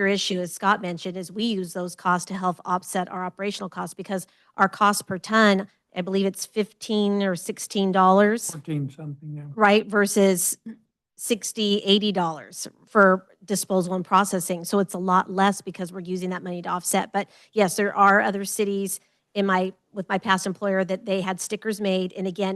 issue, as Scott mentioned, is we use those costs to help offset our operational costs, because our cost per ton, I believe it's $15 or $16, 14 something, yeah. right? Versus $60, $80 for disposal and processing. So it's a lot less because we're using that money to offset. But yes, there are other cities with my past employer that they had stickers made. And again,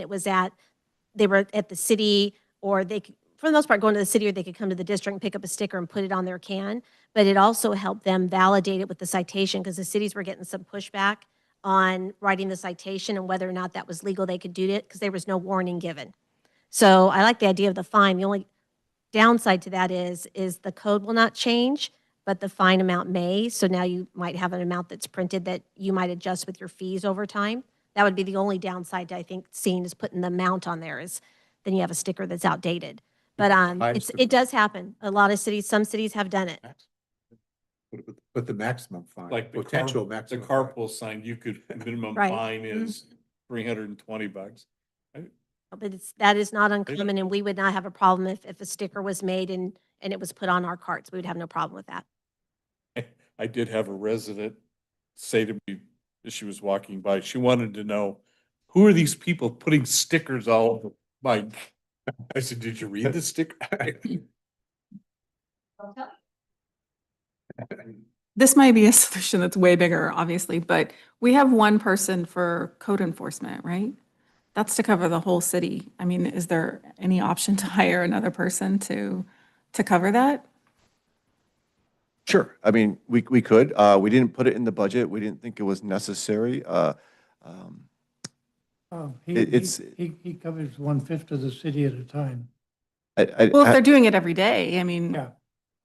they were at the city, or they could, for the most part, going to the city, or they could come to the district and pick up a sticker and put it on their can. But it also helped them validate it with the citation, because the cities were getting some pushback on writing the citation and whether or not that was legal they could do it, because there was no warning given. So I like the idea of the fine. The only downside to that is the code will not change, but the fine amount may. So now you might have an amount that's printed that you might adjust with your fees over time. That would be the only downside to, I think, seeing is putting the amount on there, is then you have a sticker that's outdated. But it does happen. A lot of cities, some cities have done it. But the maximum fine, Like the potential the maximum. carpool sign, you could, minimum Right. fine is $320. But that is not uncommon, and we would not have a problem if a sticker was made and it was put on our carts. We would have no problem with that. I did have a resident say to me as she was walking by, she wanted to know, who are these people putting stickers all over my? I said, did you read the sticker? This might be a solution that's way bigger, obviously, but we have one person for code enforcement, right? That's to cover the whole city. I mean, is there any option to hire another person to cover that? Sure. I mean, we could. We didn't put it in the budget. We didn't think it was necessary. Oh, It's- he covers 1/5 of the city at a time. Well, if they're doing it every day, I mean, Yeah.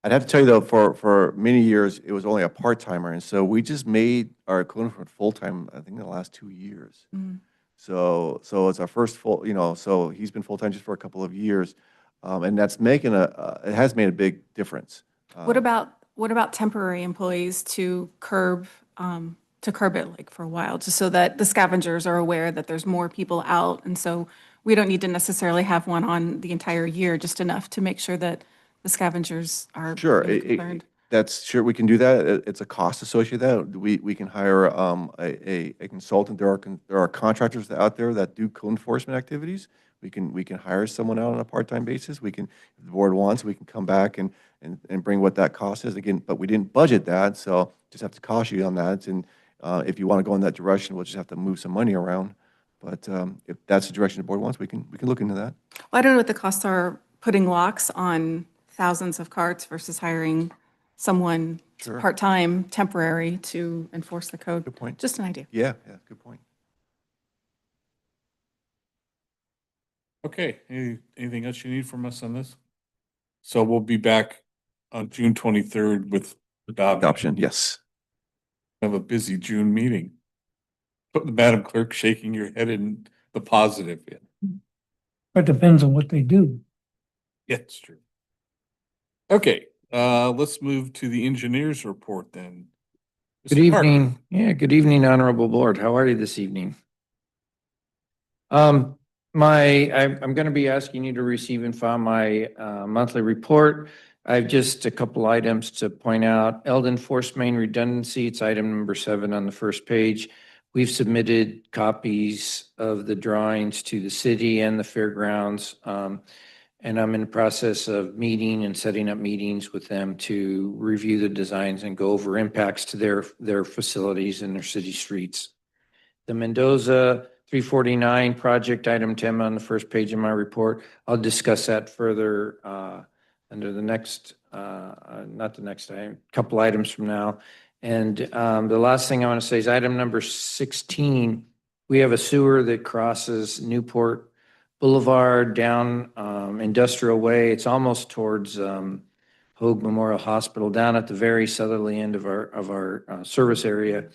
I'd have to tell you though, for many years, it was only a part-timer. And so we just made our code enforcement full-time, I think, in the last 2 years. mm. So it's our first full, so he's been full-time just for a couple of years. And that's it has made a big difference. What about temporary employees to curb it like for a while, just so that the scavengers are aware that there's more people out, and so we don't need to necessarily have one on the entire year, just enough to make sure that the scavengers are Sure, concerned. we can do that. It's a cost associated with that. We can hire a consultant. There are contractors out there that do code enforcement activities. We can hire someone out on a part-time basis. If the board wants, we can come back and bring what that cost is again, but we didn't budget that, so just have to caution you on that. And if you want to go in that direction, we'll just have to move some money around. But if that's the direction the board wants, we can look into that. Well, I don't know what the costs are putting locks on thousands of carts versus hiring someone Sure. part-time, temporary to enforce the code. Good point. Just an idea. Yeah, good point. Okay, anything else you need from us on this? So we'll be back on June 23rd with Adoption, yes. Have a busy June meeting. But the Madam Clerk shaking your head in the positive. It depends on what they do. Yeah, it's true. Okay, let's move to the engineer's report then. Good Mr. Parker. evening. Yeah, good evening, Honorable Board. How are you this evening? I'm going to be asking you to receive and file my monthly report. I have just a couple items to point out. Eldon Force Main redundancy, it's item number 7 on the first page. We've submitted copies of the drawings to the city and the fairgrounds. And I'm in the process of meeting and setting up meetings with them to review the designs and go over impacts to their facilities and their city streets. The Mendoza 349 project, item 10 on the first page of my report. I'll discuss that further under the next, not the next item, couple items from now. And the last thing I want to say is item number 16. We have a sewer that crosses Newport Boulevard down Industrial Way. It's almost towards Hoag Memorial Hospital, down at the very southerly end of our service area.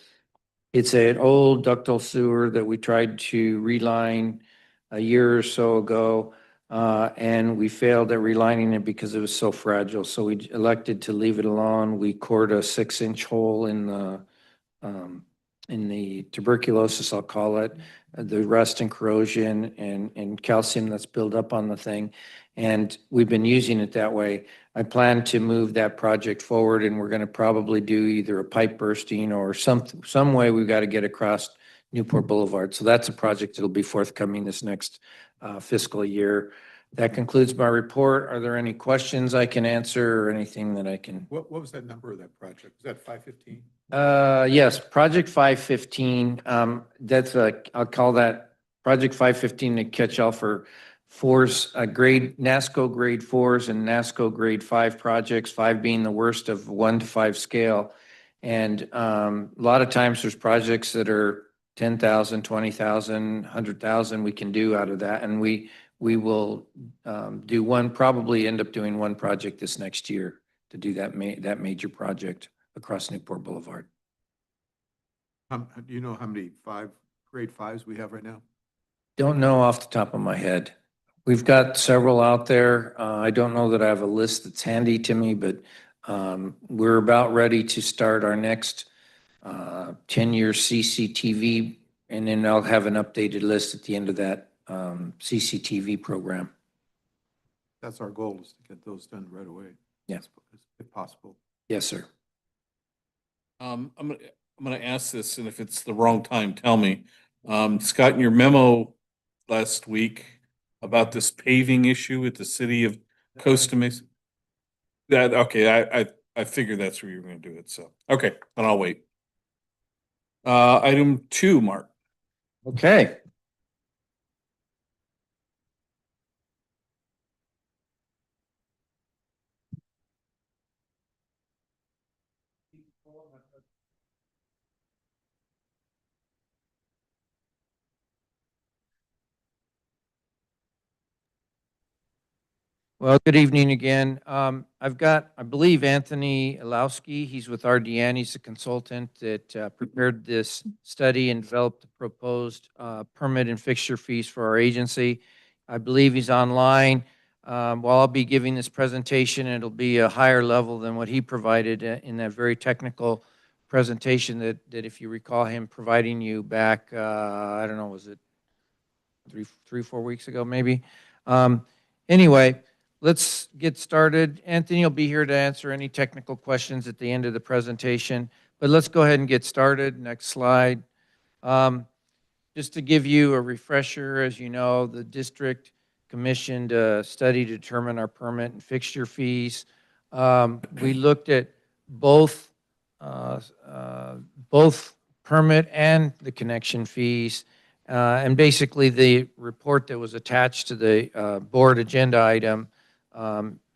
It's an old ductile sewer that we tried to reline a year or so ago, and we failed at relining it because it was so fragile. So we elected to leave it alone. We cored a 6-inch hole in the tuberculosis, I'll call it, the rust and corrosion and calcium that's built up on the thing. And we've been using it that way. I plan to move that project forward, and we're going to probably do either a pipe bursting or some way we've got to get across Newport Boulevard. So that's a project that'll be forthcoming this next fiscal year. That concludes my report. Are there any questions I can answer or anything that I can? What was that number of that project? Was that 515? Yes, Project 515. That's I'll call that Project 515 to catch all for NASCO grade 4s and NASCO grade 5 projects, 5 being the worst of 1 to 5 scale. And a lot of times there's projects that are 10,000, 20,000, 100,000 we can do out of that. And we will do one, probably end up doing one project this next year to do that major project across Newport Boulevard. Do you know how many grade 5s we have right now? Don't know off the top of my head. We've got several out there. I don't know that I have a list that's handy to me, but we're about ready to start our next 10-year CCTV, and then I'll have an updated list at the end of that CCTV program. That's our goal, is to get those done right away. Yes. If possible. Yes, sir. I'm gonna ask this, and if it's the wrong time, tell me. Scott, in your memo last week about this paving issue with the city of Costa Mesa. I figured that's where you were gonna do it, so, okay, then I'll wait. Item 2, Mark. Okay. Well, good evening again. I've got, I believe, Anthony Ilowski. He's with RDN. He's a consultant that prepared this study and developed the proposed permit and fixture fees for our agency. I believe he's online. While I'll be giving this presentation, it'll be a higher level than what he provided in that very technical presentation that if you recall him providing you back, I don't know, was it 4 weeks ago, maybe? Anyway, let's get started. Anthony will be here to answer any technical questions at the end of the presentation, but let's go ahead and get started. Next slide. Just to give you a refresher, as you know, the district commissioned a study to determine our permit and fixture fees. We looked at both permit and the connection fees. And basically the report that was attached to the board agenda item,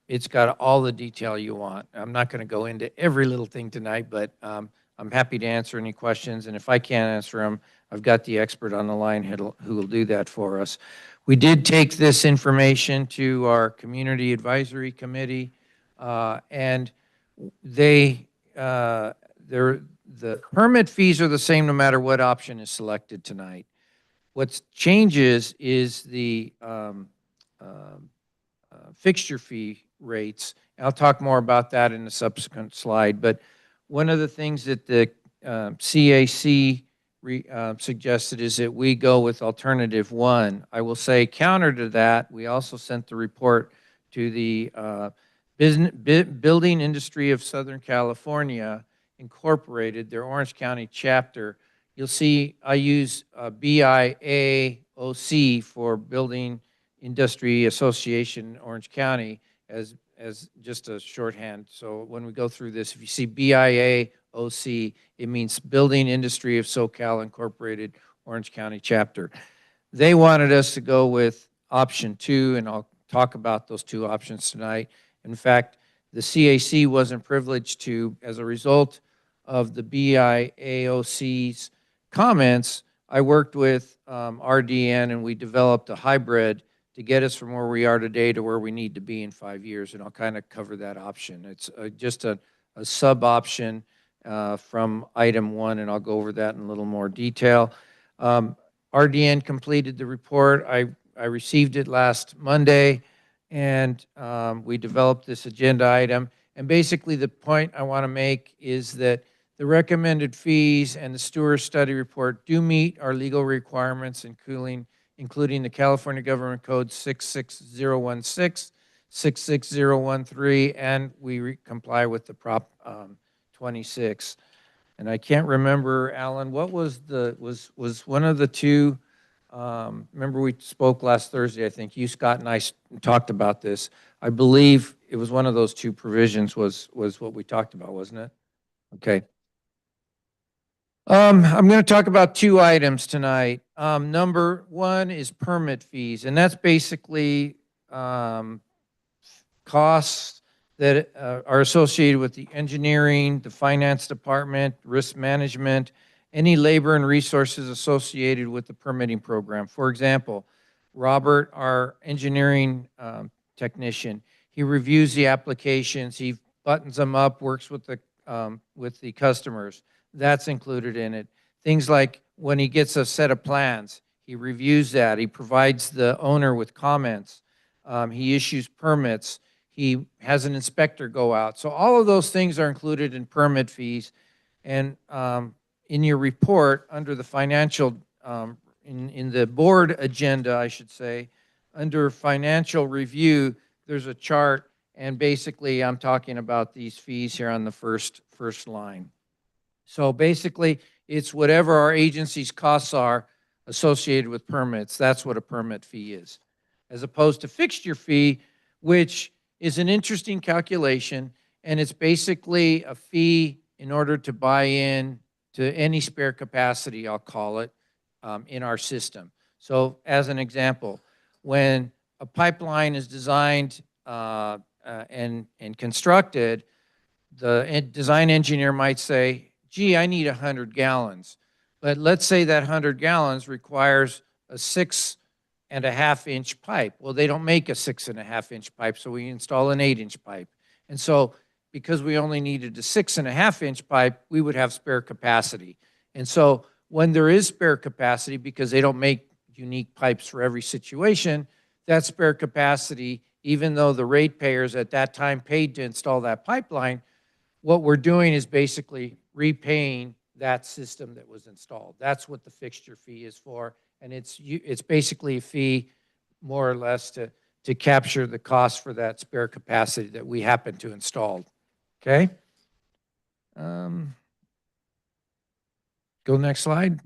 it's got all the detail you want. I'm not going to go into every little thing tonight, but I'm happy to answer any questions. And if I can't answer them, I've got the expert on the line who will do that for us. We did take this information to our Community Advisory Committee, and the permit fees are the same no matter what option is selected tonight. What changes is the fixture fee rates. I'll talk more about that in a subsequent slide, but one of the things that the CAC suggested is that we go with alternative 1. I will say counter to that, we also sent the report to the Building Industry of Southern California Incorporated, their Orange County chapter. You'll see I use BIAOC for Building Industry Association Orange County as just a shorthand. So when we go through this, if you see BIAOC, it means Building Industry of SoCal Incorporated Orange County chapter. They wanted us to go with option 2, and I'll talk about those 2 options tonight. In fact, the CAC wasn't privileged to, as a result of the BIAOC's comments, I worked with RDN and we developed a hybrid to get us from where we are today to where we need to be in 5 years. And I'll kind of cover that option. It's just a sub-option from item 1, and I'll go over that in a little more detail. RDN completed the report. I received it last Monday, and we developed this agenda item. And basically the point I want to make is that the recommended fees and the Stewart study report do meet our legal requirements, including the California Government Code 66016, 66013, and we comply with the Prop 26. And I can't remember, Alan, what was one of the two, remember we spoke last Thursday, I think you, Scott, and I talked about this. I believe it was one of those two provisions was what we talked about, wasn't it? Okay. I'm going to talk about 2 items tonight. Number 1 is permit fees, and that's basically costs that are associated with the engineering, the finance department, risk management, any labor and resources associated with the permitting program. For example, Robert, our engineering technician, he reviews the applications, he buttons them up, works with the customers. That's included in it. Things like when he gets a set of plans, he reviews that. He provides the owner with comments. He issues permits. He has an inspector go out. So all of those things are included in permit fees. And in your report, under the financial, in the board agenda, I should say, under financial review, there's a chart. And basically, I'm talking about these fees here on the first line. So basically, it's whatever our agency's costs are associated with permits. That's what a permit fee is. As opposed to fixture fee, which is an interesting calculation, and it's basically a fee in order to buy in to any spare capacity, I'll call it, in our system. So as an example, when a pipeline is designed and constructed, the design engineer might say, gee, I need 100 gallons. But let's say that 100 gallons requires a 6.5-inch pipe. Well, they don't make a 6.5-inch pipe, so we install an 8-inch pipe. And so because we only needed a 6.5-inch pipe, we would have spare capacity. And so when there is spare capacity, because they don't make unique pipes for every situation, that spare capacity, even though the ratepayers at that time paid to install that pipeline, what we're doing is basically repaying that system that was installed. That's what the fixture fee is for, and it's basically a fee more or less to capture the cost for that spare capacity that we happen to install. Okay? Go next slide.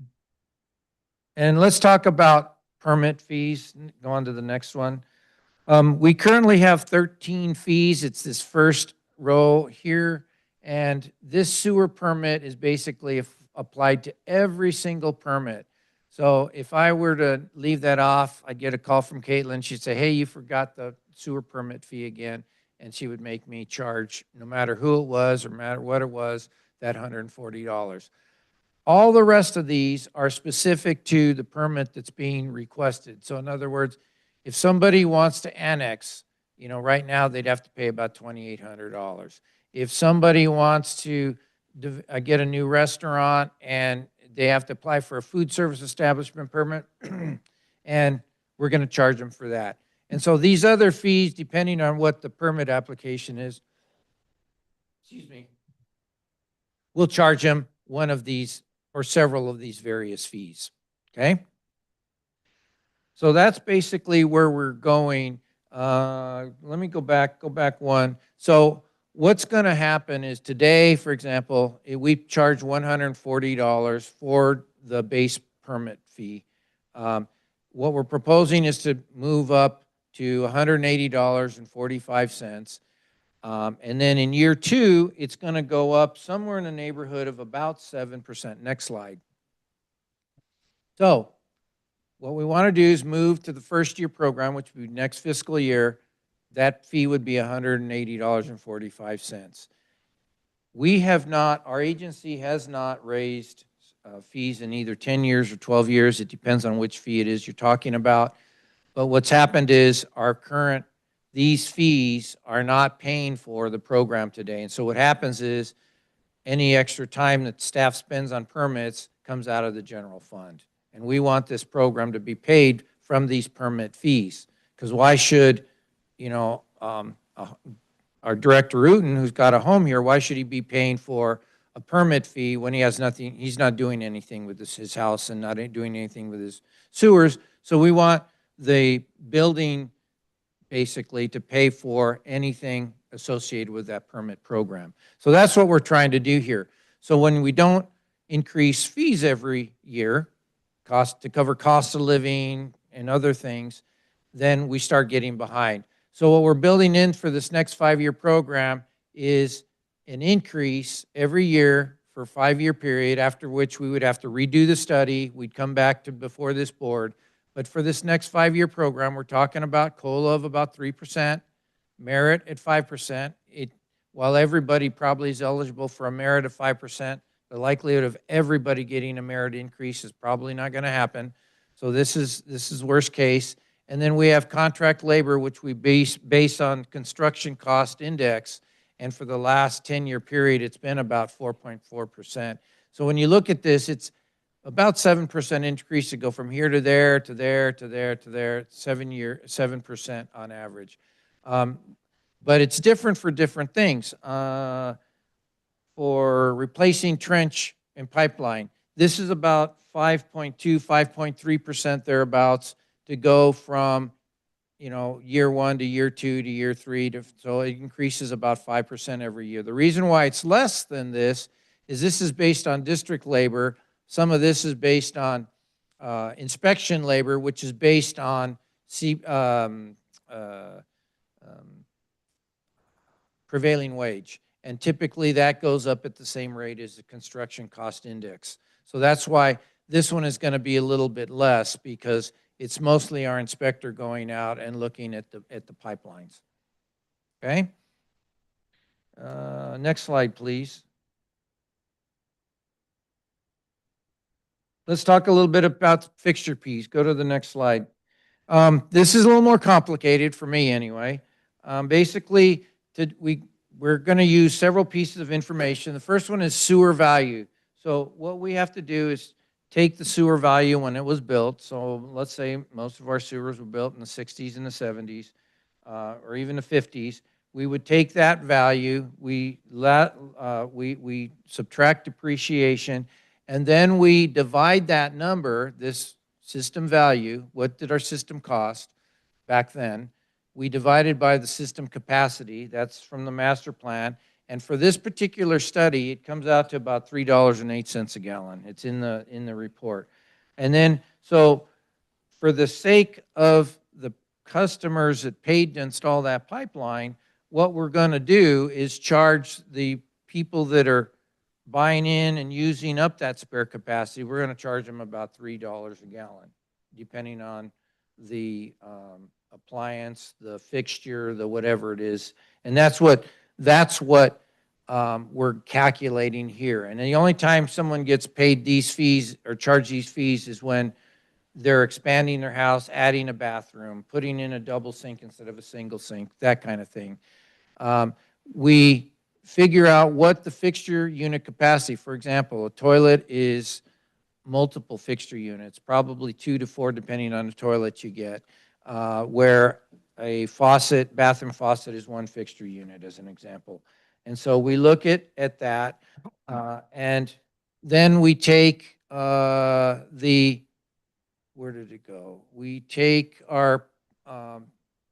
And let's talk about permit fees. Go on to the next one. We currently have 13 fees. It's this first row here. And this sewer permit is basically applied to every single permit. So if I were to leave that off, I'd get a call from Caitlin. She'd say, hey, you forgot the sewer permit fee again. And she would make me charge, no matter who it was or matter what it was, that $140. All the rest of these are specific to the permit that's being requested. So in other words, if somebody wants to annex, right now they'd have to pay about $2,800. If somebody wants to get a new restaurant and they have to apply for a food service establishment permit, and we're going to charge them for that. And so these other fees, depending on what the permit application is, we'll charge them one of these or several of these various fees. Okay? So that's basically where we're going. Let me go back one. So what's going to happen is today, for example, we charge $140 for the base permit fee. What we're proposing is to move up to $180.45. And then in year 2, it's going to go up somewhere in the neighborhood of about 7%. Next slide. So what we want to do is move to the first year program, which will be next fiscal year, that fee would be $180.45. We have not, our agency has not raised fees in either 10 years or 12 years. It depends on which fee it is you're talking about. But what's happened is these fees are not paying for the program today. And so what happens is any extra time that staff spends on permits comes out of the general fund. And we want this program to be paid from these permit fees. Because why should, our Director Uten, who's got a home here, why should he be paying for a permit fee when he has nothing, he's not doing anything with his house and not doing anything with his sewers? So we want the building basically to pay for anything associated with that permit program. So that's what we're trying to do here. So when we don't increase fees every year, to cover cost of living and other things, then we start getting behind. So what we're building in for this next 5-year program is an increase every year for a 5-year period, after which we would have to redo the study. We'd come back to before this board. But for this next 5-year program, we're talking about COLA of about 3%, merit at 5%. While everybody probably is eligible for a merit of 5%, the likelihood of everybody getting a merit increase is probably not going to happen. So this is worst case. And then we have contract labor, which we base on construction cost index. And for the last 10-year period, it's been about 4.4%. So when you look at this, it's about 7% increase to go from here to there, to there, to there, to there, 7% on average. But it's different for different things. For replacing trench and pipeline, this is about 5.2, 5.3% thereabouts to go from, year 1 to year 2 to year 3. So it increases about 5% every year. The reason why it's less than this is based on district labor. Some of this is based on inspection labor, which is based on prevailing wage. And typically that goes up at the same rate as the construction cost index. So that's why this one is going to be a little bit less, because it's mostly our inspector going out and looking at the pipelines. Okay? Next slide, please. Let's talk a little bit about fixture fees. Go to the next slide. This is a little more complicated for me anyway. Basically, we're going to use several pieces of information. The first one is sewer value. So what we have to do is take the sewer value when it was built. So let's say most of our sewers were built in the 60s and the 70s, or even the 50s. We would take that value, we subtract depreciation, and then we divide that number, this system value, what did our system cost back then? We divided by the system capacity, that's from the master plan. And for this particular study, it comes out to about $3.08 a gallon. It's in the report. And then, so for the sake of the customers that paid to install that pipeline, what we're going to do is charge the people that are buying in and using up that spare capacity, we're going to charge them about $3 a gallon, depending on the appliance, the fixture, the whatever it is. And that's what we're calculating here. And the only time someone gets paid these fees or charged these fees is when they're expanding their house, adding a bathroom, putting in a double sink instead of a single sink, that kind of thing. We figure out what the fixture unit capacity, for example, a toilet is multiple fixture units, probably 2 to 4 depending on the toilet you get, where a faucet, bathroom faucet is 1 fixture unit as an example. And so we look at that, and then we take where did it go? We take our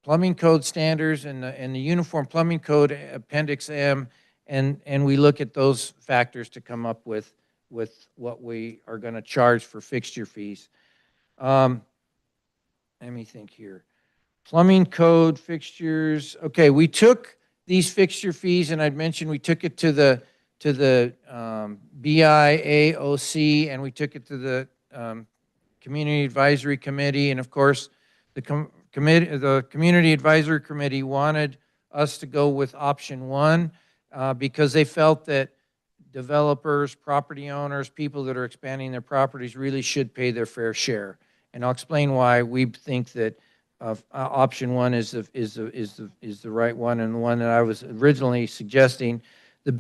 plumbing code standards and the Uniform Plumbing Code Appendix M, and we look at those factors to come up with what we are going to charge for fixture fees. Let me think here. Plumbing code fixtures. Okay, we took these fixture fees, and I'd mentioned we took it to the BIAOC, and we took it to the Community Advisory Committee, and of course, the the Community Advisory Committee wanted us to go with option one because they felt that developers, property owners, people that are expanding their properties really should pay their fair share. And I'll explain why we think that option one is the right one, and the one that I was originally suggesting. The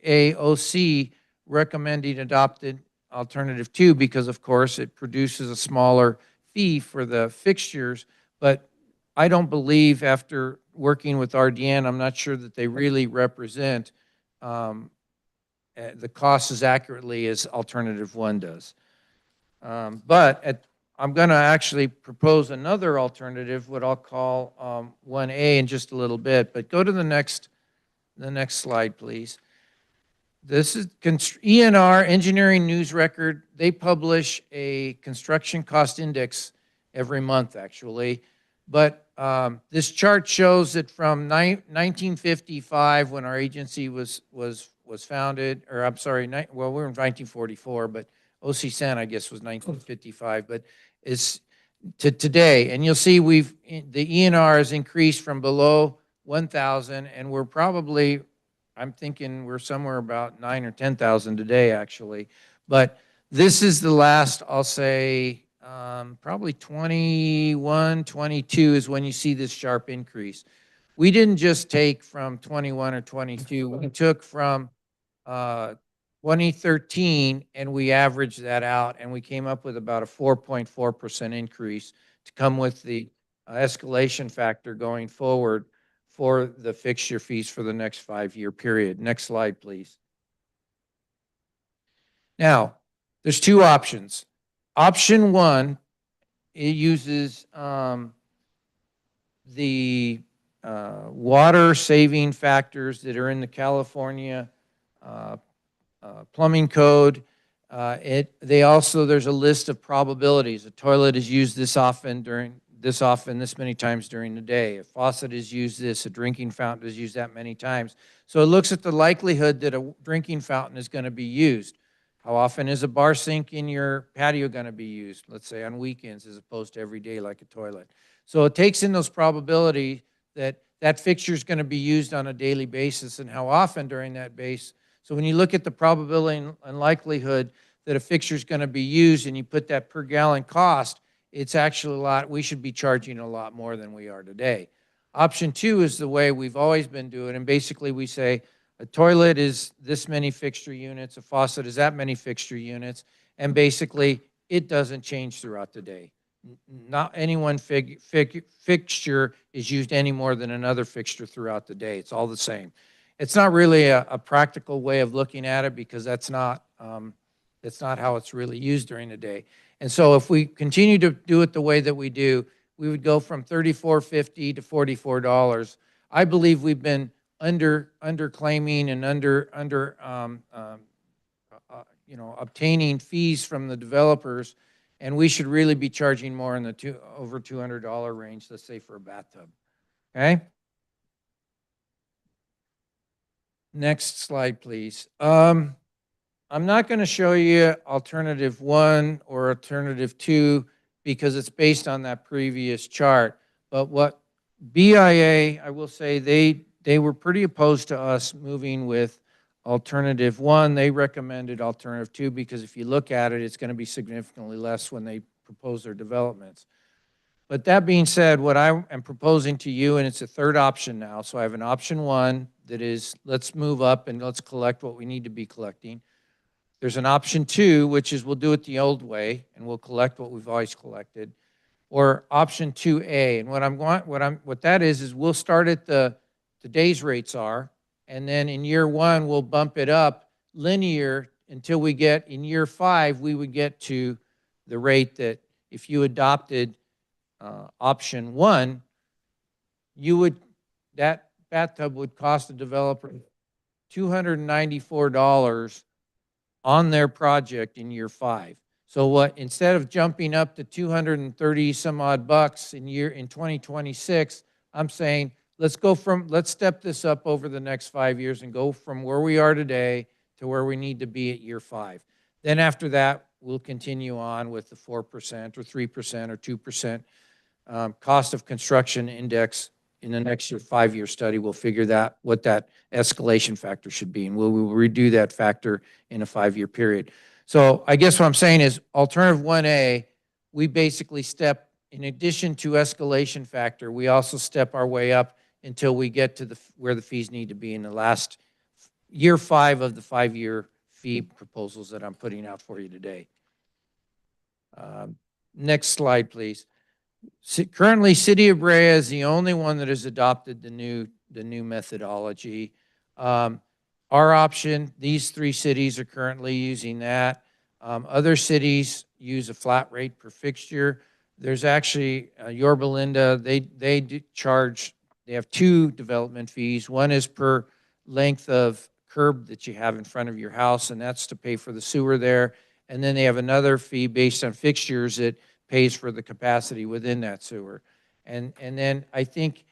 BIAOC recommended adopted alternative two because, of course, it produces a smaller fee for the fixtures, but I don't believe, after working with RDN, I'm not sure that they really represent the costs as accurately as alternative one does. I'm going to actually propose another alternative, what I'll call 1A, in just a little bit. But go to the next slide, please. This is ENR, Engineering News Record. They publish a construction cost index every month, actually. But this chart shows that from 1955, when our agency was founded, or I'm sorry, well, we're in 1944, but OCSAN, I guess, was 1955, but it's to today. And you'll see the ENR has increased from below 1,000, and we're probably, I'm thinking we're somewhere about 9,000 or 10,000 today, actually. But this is the last, I'll say, probably 21, 22 is when you see this sharp increase. We didn't just take from 21 or 22. We took from 2013, and we averaged that out, and we came up with about a 4.4% increase to come with the escalation factor going forward for the fixture fees for the next 5-year period. Next slide, please. Now, there's two options. Option one, it uses the water saving factors that are in the California plumbing code. There's a list of probabilities. A toilet is used this many times during the day. A faucet is used this, a drinking fountain is used that many times. So it looks at the likelihood that a drinking fountain is going to be used. How often is a bar sink in your patio going to be used, let's say on weekends, as opposed to every day like a toilet? So it takes in those probability that that fixture is going to be used on a daily basis and how often during that base. So when you look at the probability and likelihood that a fixture is going to be used and you put that per gallon cost, it's actually a lot. We should be charging a lot more than we are today. Option two is the way we've always been doing, and basically we say a toilet is this many fixture units, a faucet is that many fixture units, and basically it doesn't change throughout the day. Not any one fixture is used any more than another fixture throughout the day. It's all the same. It's not really a practical way of looking at it because that's not how it's really used during the day. And so if we continue to do it the way that we do, we would go from $34.50 to $44. I believe we've been underclaiming and obtaining fees from the developers, and we should really be charging more in the over $200 range, let's say, for a bathtub. Okay? Next slide, please. I'm not going to show you alternative one or alternative two because it's based on that previous chart. But what BIA, I will say, they were pretty opposed to us moving with alternative one. They recommended alternative two because if you look at it, it's going to be significantly less when they propose their developments. But that being said, what I am proposing to you, and it's a third option now, so I have an option one that is, let's move up and let's collect what we need to be collecting. There's an option two, which is we'll do it the old way and we'll collect what we've always collected, or option 2A. And what that is we'll start at today's rates are, and then in year one we'll bump it up linear until we get, in year 5, we would get to the rate that if you adopted option one, that bathtub would cost the developer $294 on their project in year 5. So instead of jumping up to 230 some odd bucks in 2026, I'm saying let's step this up over the next 5 years and go from where we are today to where we need to be at year 5. Then after that, we'll continue on with the 4% or 3% or 2% cost of construction index in the next year, 5-year study. We'll figure that, what that escalation factor should be, and we'll redo that factor in a 5-year period. So I guess what I'm saying is alternative 1A, we basically step, in addition to escalation factor, we also step our way up until we get to where the fees need to be in the last year 5 of the 5-year fee proposals that I'm putting out for you today. Next slide, please. Currently, City of Brea is the only one that has adopted the new methodology. Our option, these 3 cities are currently using that. Other cities use a flat rate per fixture. There's actually Yorba Linda, they do charge, they have 2 development fees. One is per length of curb that you have in front of your house, and that's to pay for the sewer there. And then they have another fee based on fixtures that pays for the capacity within that sewer. And then I think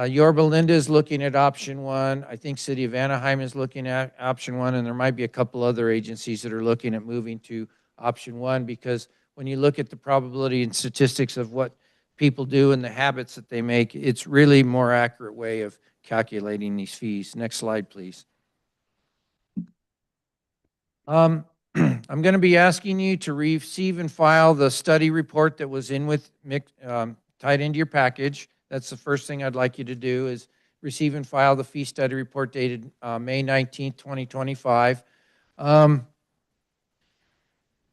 Yorba Linda is looking at option 1. I think City of Anaheim is looking at option 1, and there might be a couple other agencies that are looking at moving to option 1, because when you look at the probability and statistics of what people do and the habits that they make, it's really more accurate way of calculating these fees. Next slide, please. I'm going to be asking you to receive and file the study report that was in with tied into your package. That's the first thing I'd like you to do, is receive and file the fee study report dated May 19th, 2025.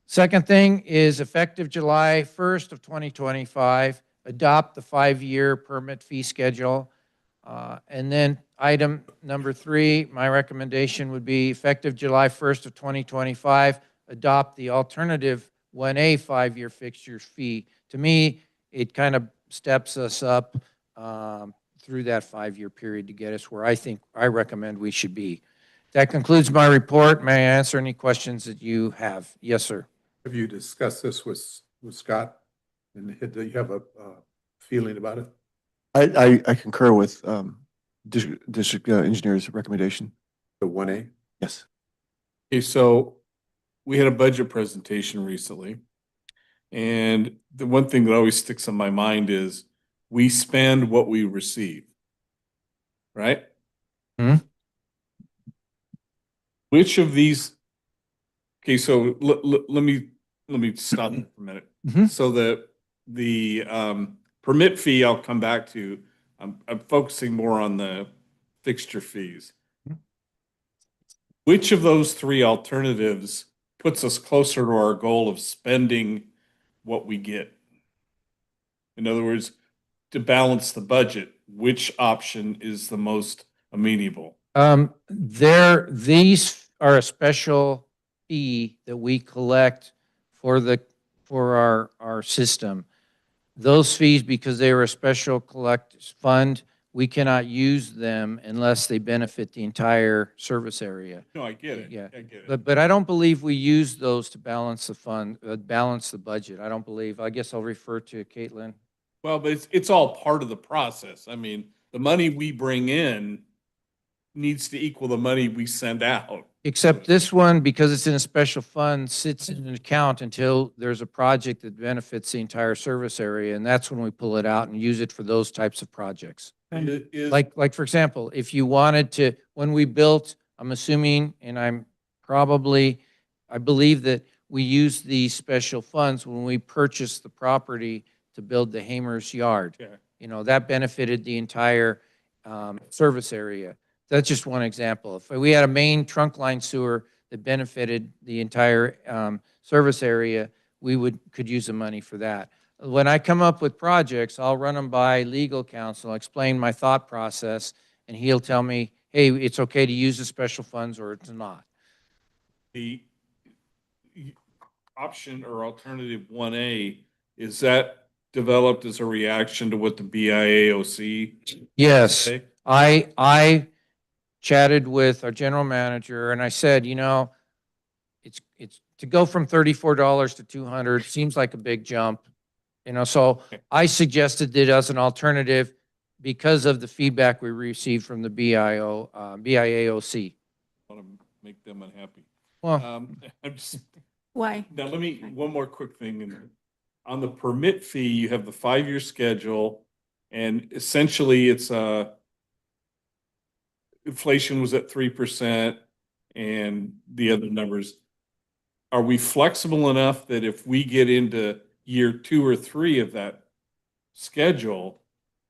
Second thing is, effective July 1st of 2025, adopt the 5-year permit fee schedule. And then item number 3, my recommendation would be, effective July 1st of 2025, adopt the alternative 1A 5-year fixtures fee. To me, it kind of steps us up through that 5-year period to get us where I recommend we should be. That concludes my report. May I answer any questions that you have? Yes, sir. Have you discussed this with Scott? And do you have a feeling about it? I concur with district engineer's recommendation. The 1A? Yes. Okay, so we had a budget presentation recently, and the one thing that always sticks in my mind is we spend what we receive, right? Hmm? Which of these? Okay, so let me stop for a minute. Mhm. So the permit fee, I'll come back to. I'm focusing more on the fixture fees. Which of those 3 alternatives puts us closer to our goal of spending what we get? In other words, to balance the budget, which option is the most amenable? These are a special fee that we collect for our system. Those fees, because they are a special collect fund, we cannot use them unless they benefit the entire service area. No, I get it. Yeah. I get it. But I don't believe we use those to balance the fund, balance the budget. I don't believe. I guess I'll refer to Caitlin. Well, but it's all part of the process. I mean, the money we bring in needs to equal the money we send out. Except this one, because it's in a special fund, sits in an account until there's a project that benefits the entire service area, and that's when we pull it out and use it for those types of projects. Like for example, if you wanted to, when we built, I'm assuming, and I believe that we used these special funds when we purchased the property to build the Hamer's Yard. Yeah. You know, that benefited the entire service area. That's just one example. If we had a main trunk line sewer that benefited the entire service area, we could use the money for that. When I come up with projects, I'll run them by legal counsel, explain my thought process, and he'll tell me, hey, it's okay to use the special funds or it's not. The option or alternative 1A, is that developed as a reaction to what the BIAOC? Yes, say? I chatted with our general manager and I said, you know, it's to go from $34 to $200 seems like a big jump, you know. So I suggested it as an alternative because of the feedback we received from the BIAOC. I want to make them unhappy. Well, I'm just, Why? now let me, one more quick thing. And on the permit fee, you have the 5-year schedule, and essentially it's inflation was at 3% and the other numbers. Are we flexible enough that if we get into year 2 or 3 of that schedule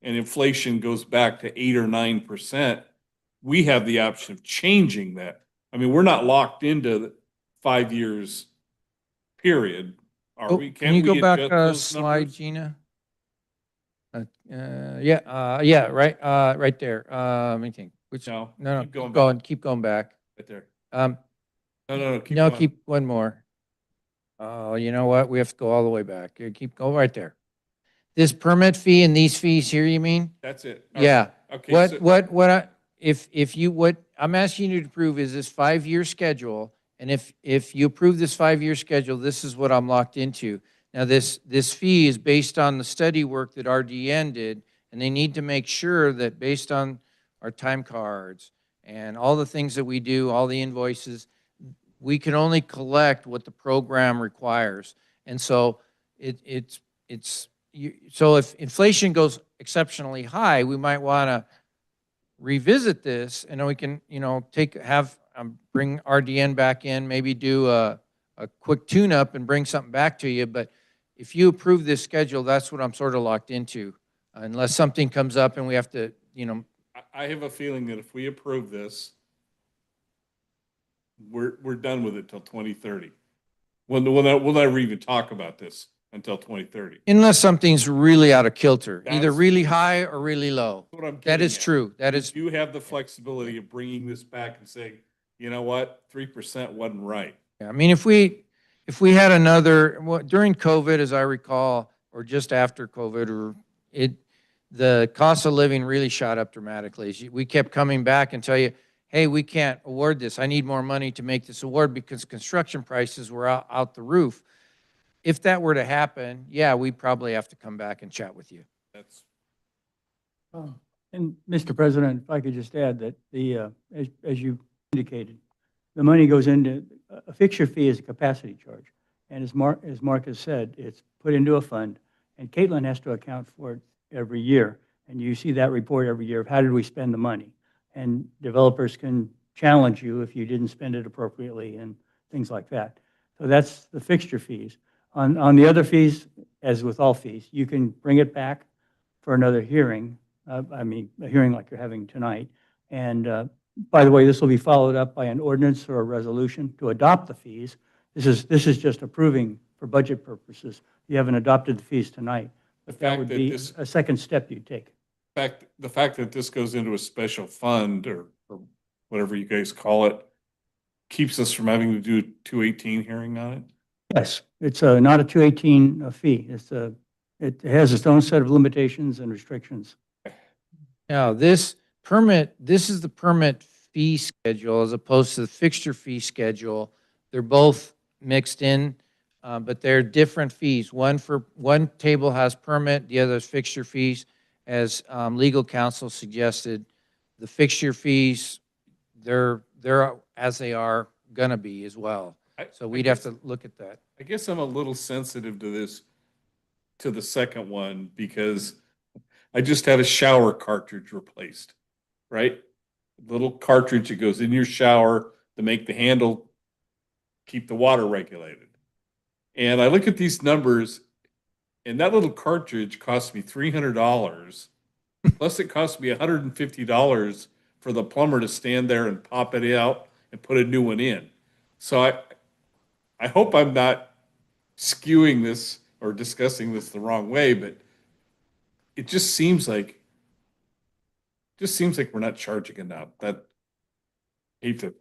and inflation goes back to 8 or 9%, we have the option of changing that? I mean, we're not locked into the 5 years period, are Oh, we? can you go we back adjust a those slide, numbers? Gina? Yeah, right there. Let me think. Which, No, no, keep going keep back. going, keep going back. Right there. Um, No, keep no, going. keep one more. Oh, you know what? We have to go all the way back. Here, keep, go right there. This permit fee and these fees here, you mean? That's it. Yeah. Okay. What I'm asking you to approve is this 5-year schedule. And if you approve this 5-year schedule, this is what I'm locked into. Now, this fee is based on the study work that RDN did, and they need to make sure that based on our time cards and all the things that we do, all the invoices, we can only collect what the program requires. And so so if inflation goes exceptionally high, we might want to revisit this, and then we can, bring RDN back in, maybe do a quick tune-up and bring something back to you. But if you approve this schedule, that's what I'm sort of locked into, unless something comes up and we have to, I have a feeling that if we approve this, we're done with it till 2030. We'll never even talk about this until 2030. unless something's really out of kilter, either That's- really high or really low. That's what I'm That getting is at. true. That is, You have the flexibility of bringing this back and saying, you know what, 3% wasn't right. I mean, if we had another, during COVID, as I recall, or just after COVID, the cost of living really shot up dramatically. We kept coming back and tell you, hey, we can't award this. I need more money to make this award because construction prices were out the roof. If that were to happen, yeah, we probably have to come back and chat with you. That's And Mr. President, if I could just add that as you indicated, the money goes into, a fixture fee is a capacity charge. And as Mark has said, it's put into a fund, and Caitlin has to account for it every year. And you see that report every year of how did we spend the money? And developers can challenge you if you didn't spend it appropriately and things like that. So that's the fixture fees. On the other fees, as with all fees, you can bring it back for another hearing. A hearing like you're having tonight. And by the way, this will be followed up by an ordinance or a resolution to adopt the fees. This is just approving for budget purposes. You haven't adopted the fees tonight, but that would be a second step you take. the fact that this goes into a special fund or whatever you guys call it keeps us from having to do a 218 hearing on it. Yes, it's not a 218 fee. It has its own set of limitations and restrictions. Now, this is the permit fee schedule as opposed to the fixture fee schedule. They're both mixed in, but they're different fees. One table has permit, the other is fixture fees. As legal counsel suggested, the fixture fees, they're as they are gonna be as well. So we'd have to look at that. I guess I'm a little sensitive to this, to the second one, because I just had a shower cartridge replaced, right? Little cartridge that goes in your shower to make the handle keep the water regulated. And I look at these numbers, and that little cartridge cost me $300. Plus, it cost me $150 for the plumber to stand there and pop it out and put a new one in. So I hope I'm not skewing this or discussing this the wrong way, but it just seems like we're not charging enough. That hate to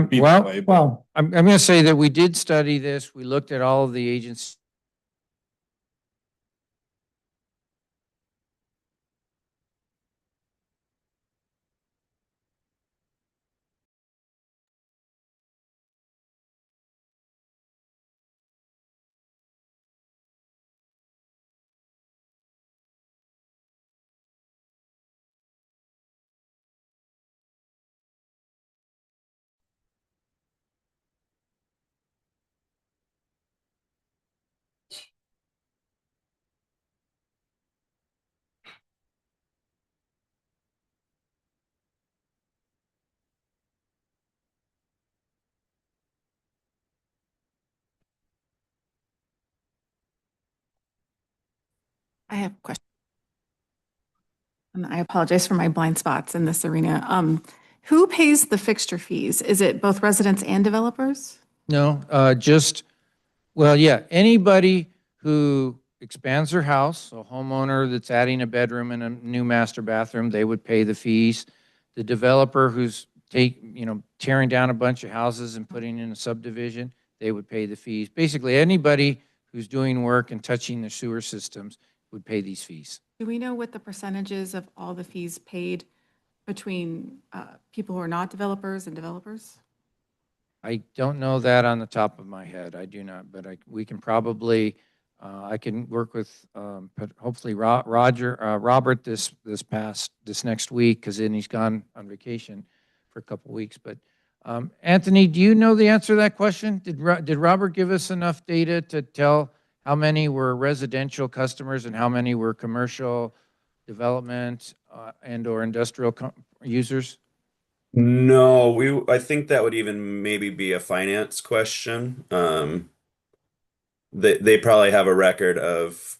be that way, but Well, I'm gonna say that we did study this. We looked at all of the agents. I have a question. And I apologize for my blind spots in this arena. Who pays the fixture fees? Is it both residents and developers? No, well, yeah, anybody who expands their house, a homeowner that's adding a bedroom and a new master bathroom, they would pay the fees. The developer who's tearing down a bunch of houses and putting in a subdivision, they would pay the fees. Basically, anybody who's doing work and touching the sewer systems would pay these fees. Do we know what the percentages of all the fees paid between people who are not developers and developers? I don't know that on the top of my head. I do not, but we can probably, I can work with, hopefully Robert this next week, because then he's gone on vacation for a couple weeks. But Anthony, do you know the answer to that question? Did Robert give us enough data to tell how many were residential customers and how many were commercial development and/or industrial users? No, I think that would even maybe be a finance question. They probably have a record of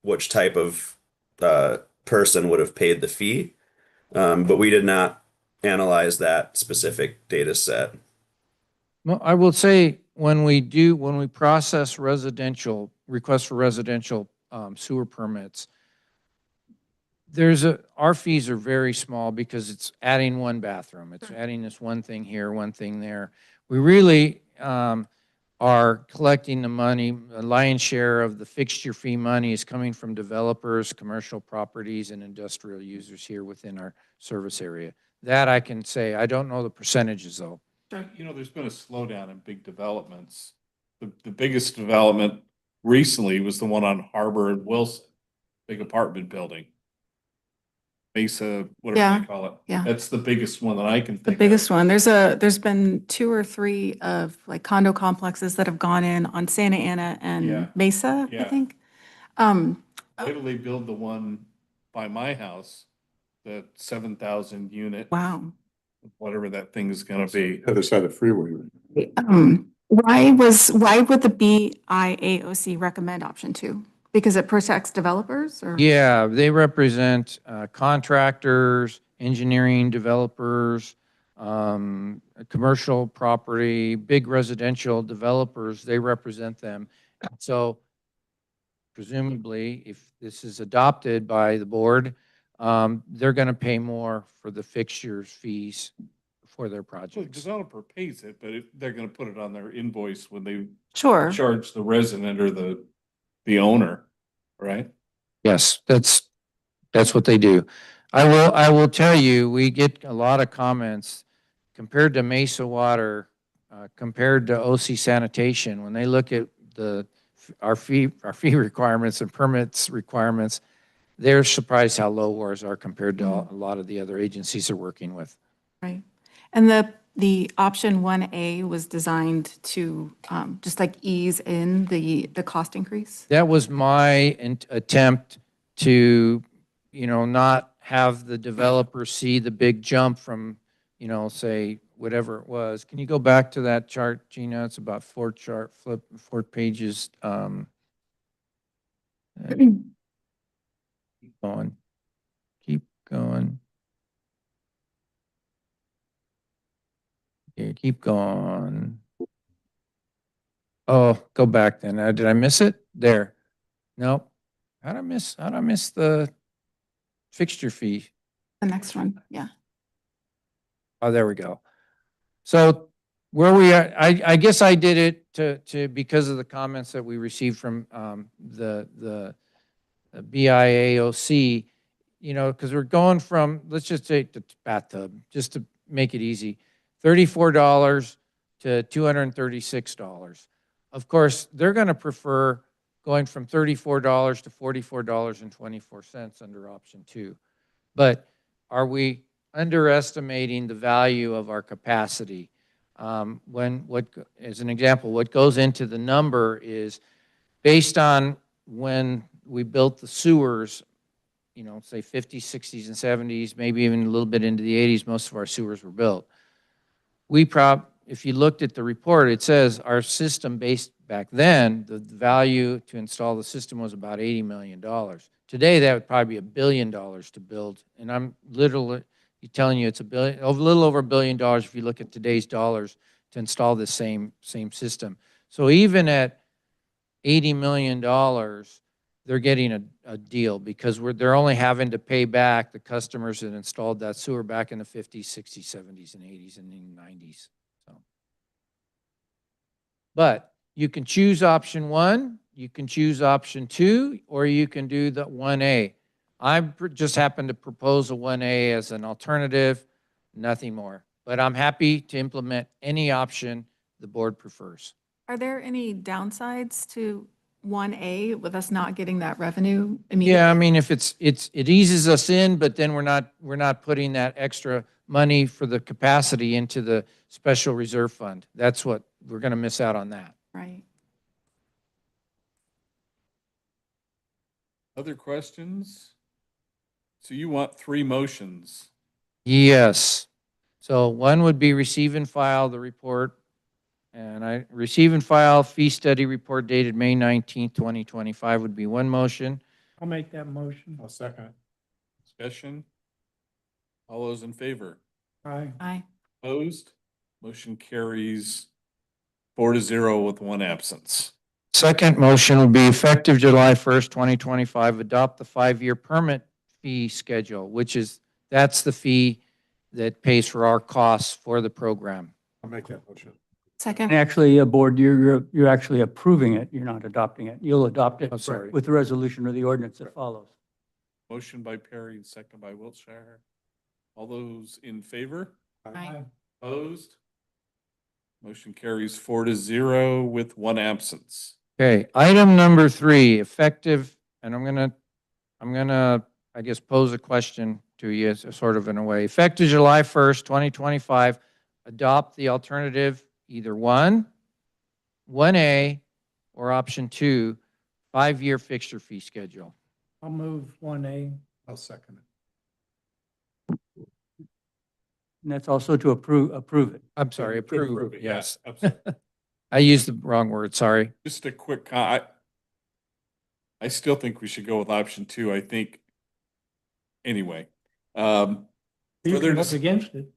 which type of person would have paid the fee, but we did not analyze that specific data set. Well, I will say when we process requests for residential sewer permits, our fees are very small because it's adding one bathroom. It's adding this one thing here, one thing there. We really are collecting the money. The lion's share of the fixture fee money is coming from developers, commercial properties, and industrial users here within our service area. That I can say. I don't know the percentages though. There's been a slowdown in big developments. The biggest development recently was the one on Harbor and Wilson, big apartment building. Mesa, whatever they call it. Yeah. That's the biggest one that I can think The of. biggest one. There's been 2 or 3 of like condo complexes that have gone in on Santa Ana and Yeah. Mesa, I Yeah. think. Wait till they build the one by my house, the 7,000 unit, Wow. whatever that thing is gonna be. Other side of the freeway. Why would the BIAOC recommend option 2? Because it protects developers or? Yeah, they represent contractors, engineering developers, commercial property, big residential developers. They represent them. So presumably, if this is adopted by the board, they're going to pay more for the fixtures fees for their So the projects. developer pays it, but they're gonna put it on their invoice when they Sure. charge the resident or the owner, right? Yes, that's what they do. I will tell you, we get a lot of comments compared to Mesa Water, compared to OC Sanitation. When they look at our fee requirements and permits requirements, they're surprised how low ours are compared to a lot of the other agencies they're working with. Right. And the option 1A was designed to just like ease in the cost increase? That was my attempt to, not have the developer see the big jump from, say, whatever it was. Can you go back to that chart, Gina? It's about 4 pages. Keep going. Yeah, keep going. Oh, go back then. Did I miss it? There. Nope. How'd I miss the fixture fee? The next one, yeah. Oh, there we go. So where we are, I guess I did it to because of the comments that we received from the BIAOC, because we're going from, let's just take the bathtub, just to make it easy, $34 to $236. Of course, they're going to prefer going from $34 to $44.24 under option 2. But are we underestimating the value of our capacity? As an example, what goes into the number is based on when we built the sewers, say 50s, 60s, and 70s, maybe even a little bit into the 80s, most of our sewers were built. if you looked at the report, it says our system based back then, the value to install the system was about $80 million. Today, that would probably be $1 billion to build. And I'm literally telling you it's a little over $1 billion if you look at today's dollars to install the same system. So even at $80 million, they're getting a deal because they're only having to pay back the customers that installed that sewer back in the 50s, 60s, 70s, and 80s, and even 90s. So, but you can choose option 1, you can choose option 2, or you can do the 1A. I just happened to propose a 1A as an alternative, nothing more. But I'm happy to implement any option the board prefers. Are there any downsides to 1A with us not getting that revenue immediately? Yeah, I mean, if it eases us in, but then we're not putting that extra money for the capacity into the special reserve fund. That's what, we're going to miss out on that. Right. Other questions? So you want 3 motions? Yes. So one would be receive and file the report. And I receive and file fee study report dated May 19th, 2025 would be one motion. I'll make that motion. I'll second. Discussion? All those in favor? Aye. Aye. Opposed? Motion carries 4-0 with 1 absence. Second motion would be effective July 1st, 2025, adopt the 5-year permit fee schedule, that's the fee that pays for our costs for the program. I'll make that motion. Second. Actually, board, you're actually approving it. You're not adopting it. You'll adopt it Oh, sorry. with the resolution or the ordinance that follows. Motion by Perry and second by Wiltshire. All those in favor? Aye. Opposed? Motion carries 4-0 with 1 absence. Okay, item number 3, effective, and I'm gonna, I guess, pose a question to you, sort of in a way. Effective July 1st, 2025, adopt the alternative, either 1A, or option 2, 5-year fixture fee schedule. I'll move 1A. I'll second it. And that's also to approve it. I'm sorry, approve, it, yes. yeah, absolutely. I used the wrong word, sorry. Just a quick, I still think we should go with option 2. I think, anyway. You Further can vote dis- against it.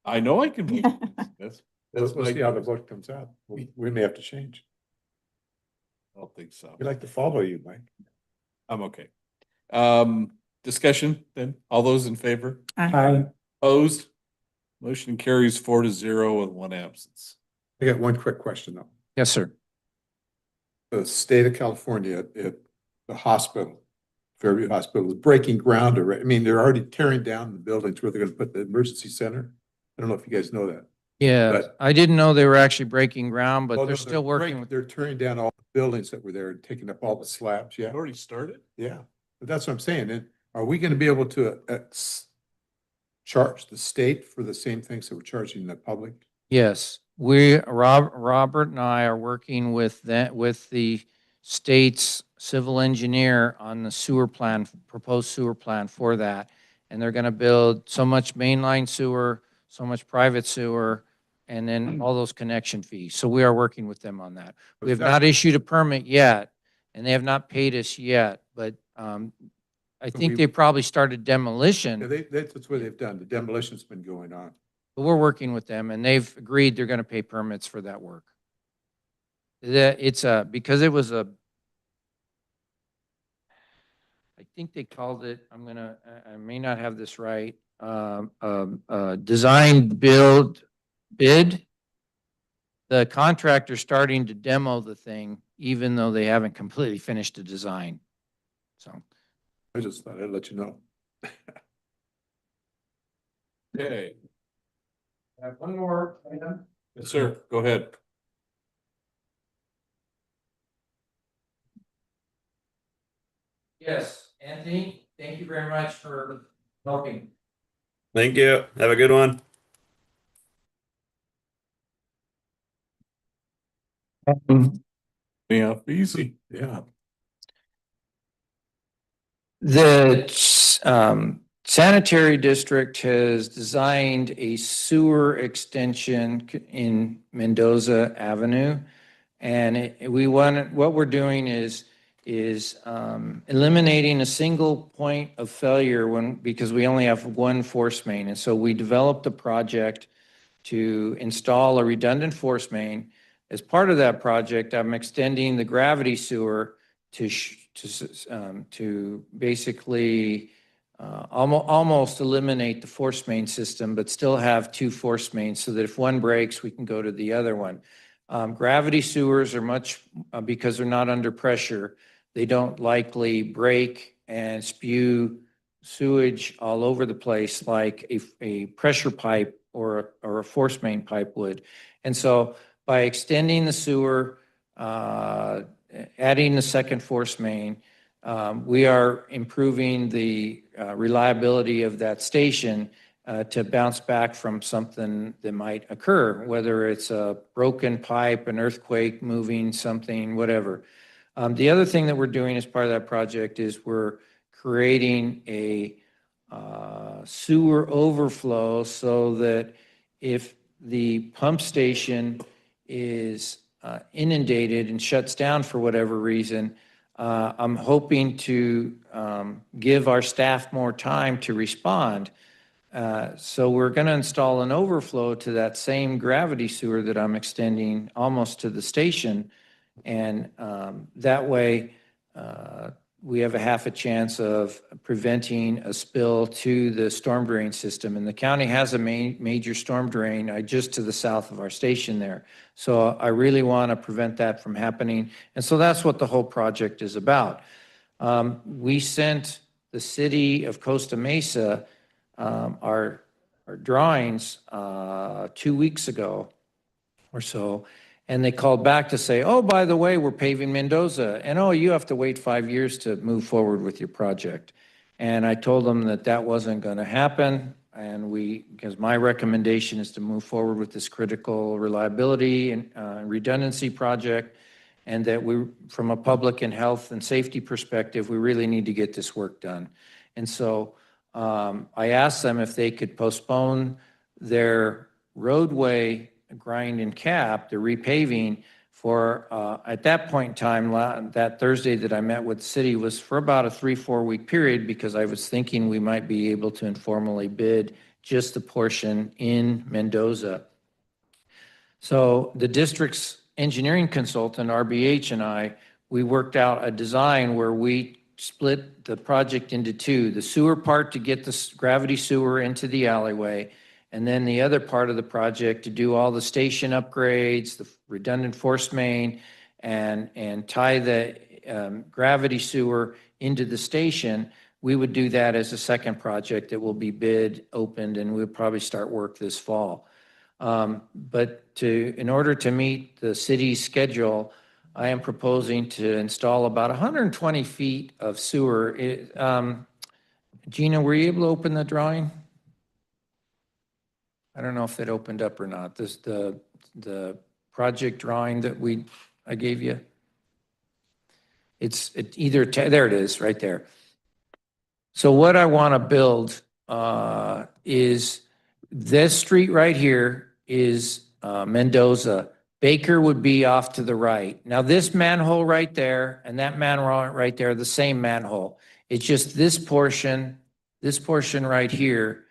I know I can. vote against this. We'll see how the vote comes out. We may have to change. I don't think so. We like to follow you, Mike. I'm okay. Discussion then, all those in favor? Aye. Opposed? Motion carries 4-0 with 1 absence. I got one quick question though. Yes, sir. The state of California at the hospital, Fairview Hospital, is breaking ground already. I mean, they're already tearing down the buildings where they're going to put the emergency center. I don't know if you guys know that. Yeah, But- I didn't know they were actually breaking ground, but Well, they're no, still working with. They're tearing down all the buildings that were there and taking up all the slabs. Yeah, Already started? yeah. But that's what I'm saying. And are we going to be able to charge the state for the same things that we're charging the public? Yes, Robert and I are working with the state's civil engineer on the sewer plan, proposed sewer plan for that. And they're gonna build so much mainline sewer, so much private sewer, and then all those connection fees. So we are working with them on that. We have not issued a permit yet, and they have not paid us yet, but I think they probably started Yeah, demolition. that's what they've done. The demolition's been going on. But we're working with them, and they've agreed they're going to pay permits for that work. Because it was I think they called it, I may not have this right, design build bid. The contractor's starting to demo the thing, even though they haven't completely finished the design. So, I just thought I'd let you know. Okay, one more item. yes, sir, go ahead. Yes, Anthony, thank you very much for helping. Thank you. Have a good one. Yeah, easy. Yeah. The sanitary district has designed a sewer extension in Mendoza Avenue. And what we're doing is eliminating a single point of failure because we only have one force main. And so we developed a project to install a redundant force main. As part of that project, I'm extending the gravity sewer to basically almost eliminate the force main system, but still have two force mains so that if one breaks, we can go to the other one. Gravity sewers are because they're not under pressure, they don't likely break and spew sewage all over the place like a pressure pipe or a force main pipe would. And so by extending the sewer, adding the second force main, we are improving the reliability of that station to bounce back from something that might occur, whether it's a broken pipe, an earthquake, moving something, whatever. The other thing that we're doing as part of that project is we're creating a sewer overflow so that if the pump station is inundated and shuts down for whatever reason, I'm hoping to give our staff more time to respond. So we're going to install an overflow to that same gravity sewer that I'm extending almost to the station. And that way, we have a half a chance of preventing a spill to the storm drain system. And the county has a major storm drain just to the south of our station there. So I really want to prevent that from happening. And so that's what the whole project is about. We sent the city of Costa Mesa our drawings 2 weeks ago or so. And they called back to say, oh, by the way, we're paving Mendoza. And oh, you have to wait 5 years to move forward with your project. And I told them that that wasn't going to happen. And because my recommendation is to move forward with this critical reliability and redundancy project. And that from a public and health and safety perspective, we really need to get this work done. And so I asked them if they could postpone their roadway grind and cap, the repaving for, at that point in time, that Thursday that I met with the city was for about a 3-4 week period because I was thinking we might be able to informally bid just the portion in Mendoza. So the district's engineering consultant, RBH, and we worked out a design where we split the project into two, the sewer part to get the gravity sewer into the alleyway, and then the other part of the project to do all the station upgrades, the redundant force main, and tie the gravity sewer into the station. We would do that as a second project that will be bid, opened, and we'll probably start work this fall. But in order to meet the city's schedule, I am proposing to install about 120 feet of sewer. Gina, were you able to open the drawing? I don't know if it opened up or not. The project drawing that I gave you. It's either, there it is, right there. So what I want to build is this street right here is Mendoza. Baker would be off to the right. Now this manhole right there and that manhole right there are the same manhole. It's just this portion right here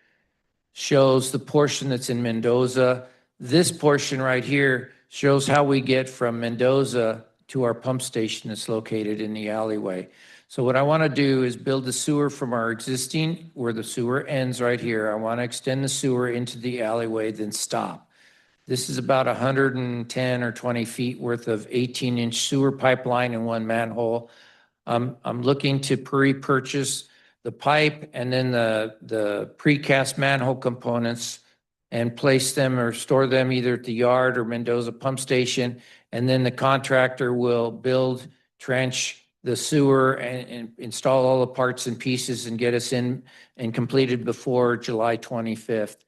shows the portion that's in Mendoza. This portion right here shows how we get from Mendoza to our pump station that's located in the alleyway. So what I want to do is build the sewer from our existing, where the sewer ends right here. I want to extend the sewer into the alleyway, then stop. This is about 110 or 20 feet worth of 18-inch sewer pipeline in one manhole. I'm looking to pre-purchase the pipe and then the precast manhole components and place them or store them either at the yard or Mendoza pump station. And then the contractor will build, trench the sewer and install all the parts and pieces and get us in and completed before July 25th.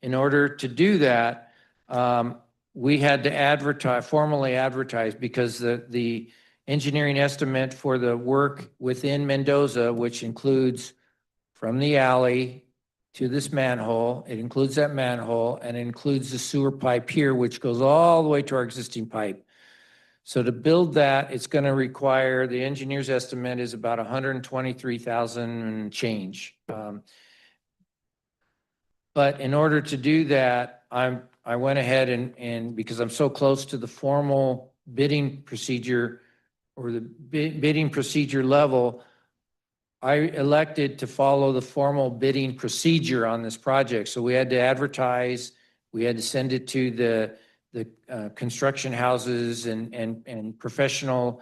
In order to do that, we had to formally advertise because the engineering estimate for the work within Mendoza, which includes from the alley to this manhole. It includes that manhole and it includes the sewer pipe here, which goes all the way to our existing pipe. So to build that, it's going to require, the engineer's estimate is about 123,000 and change. But in order to do that, I went ahead and because I'm so close to the formal bidding procedure or the bidding procedure level, I elected to follow the formal bidding procedure on this project. So we had to advertise, we had to send it to the construction houses and professional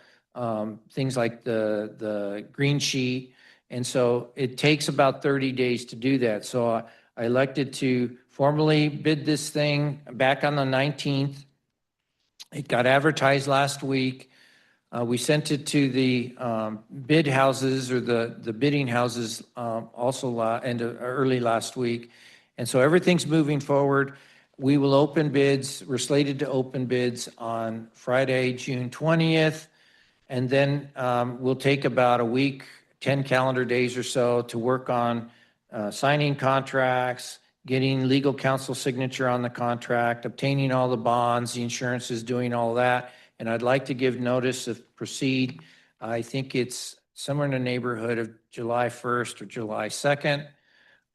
things like the green sheet. And so it takes about 30 days to do that. So I elected to formally bid this thing back on the 19th. It got advertised last week. We sent it to the bid houses or the bidding houses also early last week. And so everything's moving forward. We will open bids. We're slated to open bids on Friday, June 20th. And then we'll take about a week, 10 calendar days or so to work on signing contracts, getting legal counsel signature on the contract, obtaining all the bonds, the insurances, doing all that. And I'd like to give notice of proceed. I think it's somewhere in the neighborhood of July 1st or July 2nd.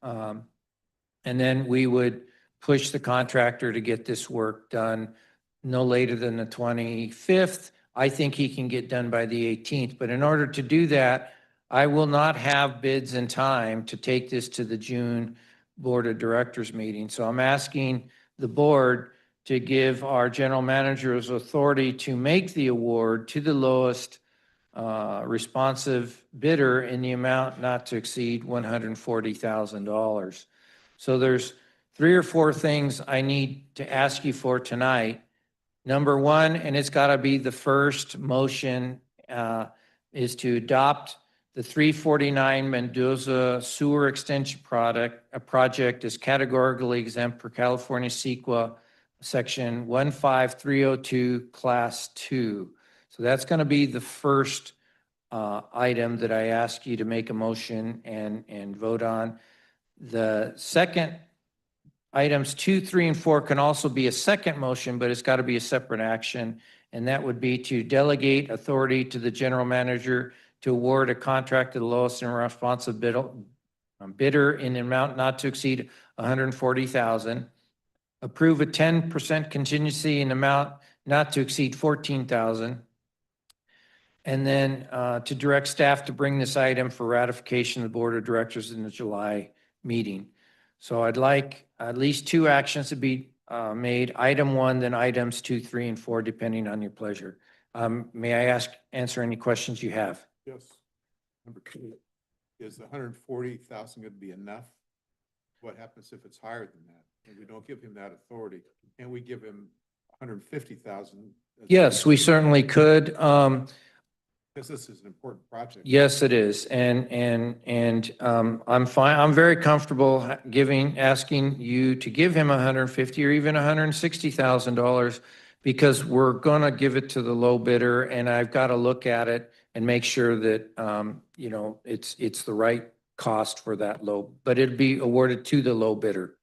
And then we would push the contractor to get this work done no later than the 25th. I think he can get done by the 18th. But in order to do that, I will not have bids in time to take this to the June Board of Directors meeting. So I'm asking the board to give our general managers authority to make the award to the lowest responsive bidder in the amount not to exceed $140,000. So there's 3 or 4 things I need to ask you for tonight. Number one, and it's got to be the first motion, is to adopt the 349 Mendoza Sewer Extension project is categorically exempt per California CEQA Section 15302, Class 2. So that's going to be the first item that I ask you to make a motion and vote on. The second, items 2, 3, and 4 can also be a second motion, but it's got to be a separate action. And that would be to delegate authority to the general manager to award a contract to the lowest and responsive bidder in an amount not to exceed $140,000. Approve a 10% contingency in amount not to exceed $14,000. And then to direct staff to bring this item for ratification of the Board of Directors in the July meeting. So I'd like at least 2 actions to be made. Item 1, then items 2, 3, and 4, depending on your pleasure. May I answer any questions you have? Yes. Number 2, is the 140,000 going to be enough? What happens if it's higher than that? And we don't give him that authority? Can we give him 150,000? Yes, we certainly could. Because this is an important project. Yes, it is. And I'm fine. I'm very comfortable asking you to give him $150,000 or even $160,000 because we're going to give it to the low bidder and I've got to look at it and make sure that, it's the right cost for that low, but it'd be awarded to the low bidder.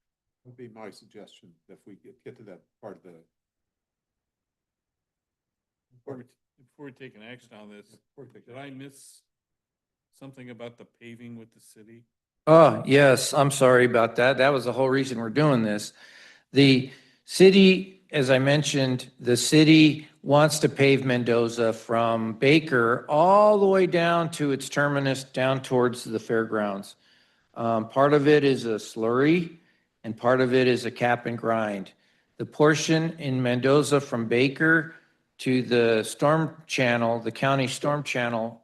That would be my suggestion if we get to that part of the. Before we take an action on this, did I miss something about the paving with the city? Oh, yes, I'm sorry about that. That was the whole reason we're doing this. The city, as I mentioned, the city wants to pave Mendoza from Baker all the way down to its terminus, down towards the fairgrounds. Part of it is a slurry and part of it is a cap and grind. The portion in Mendoza from Baker to the storm channel, the county storm channel,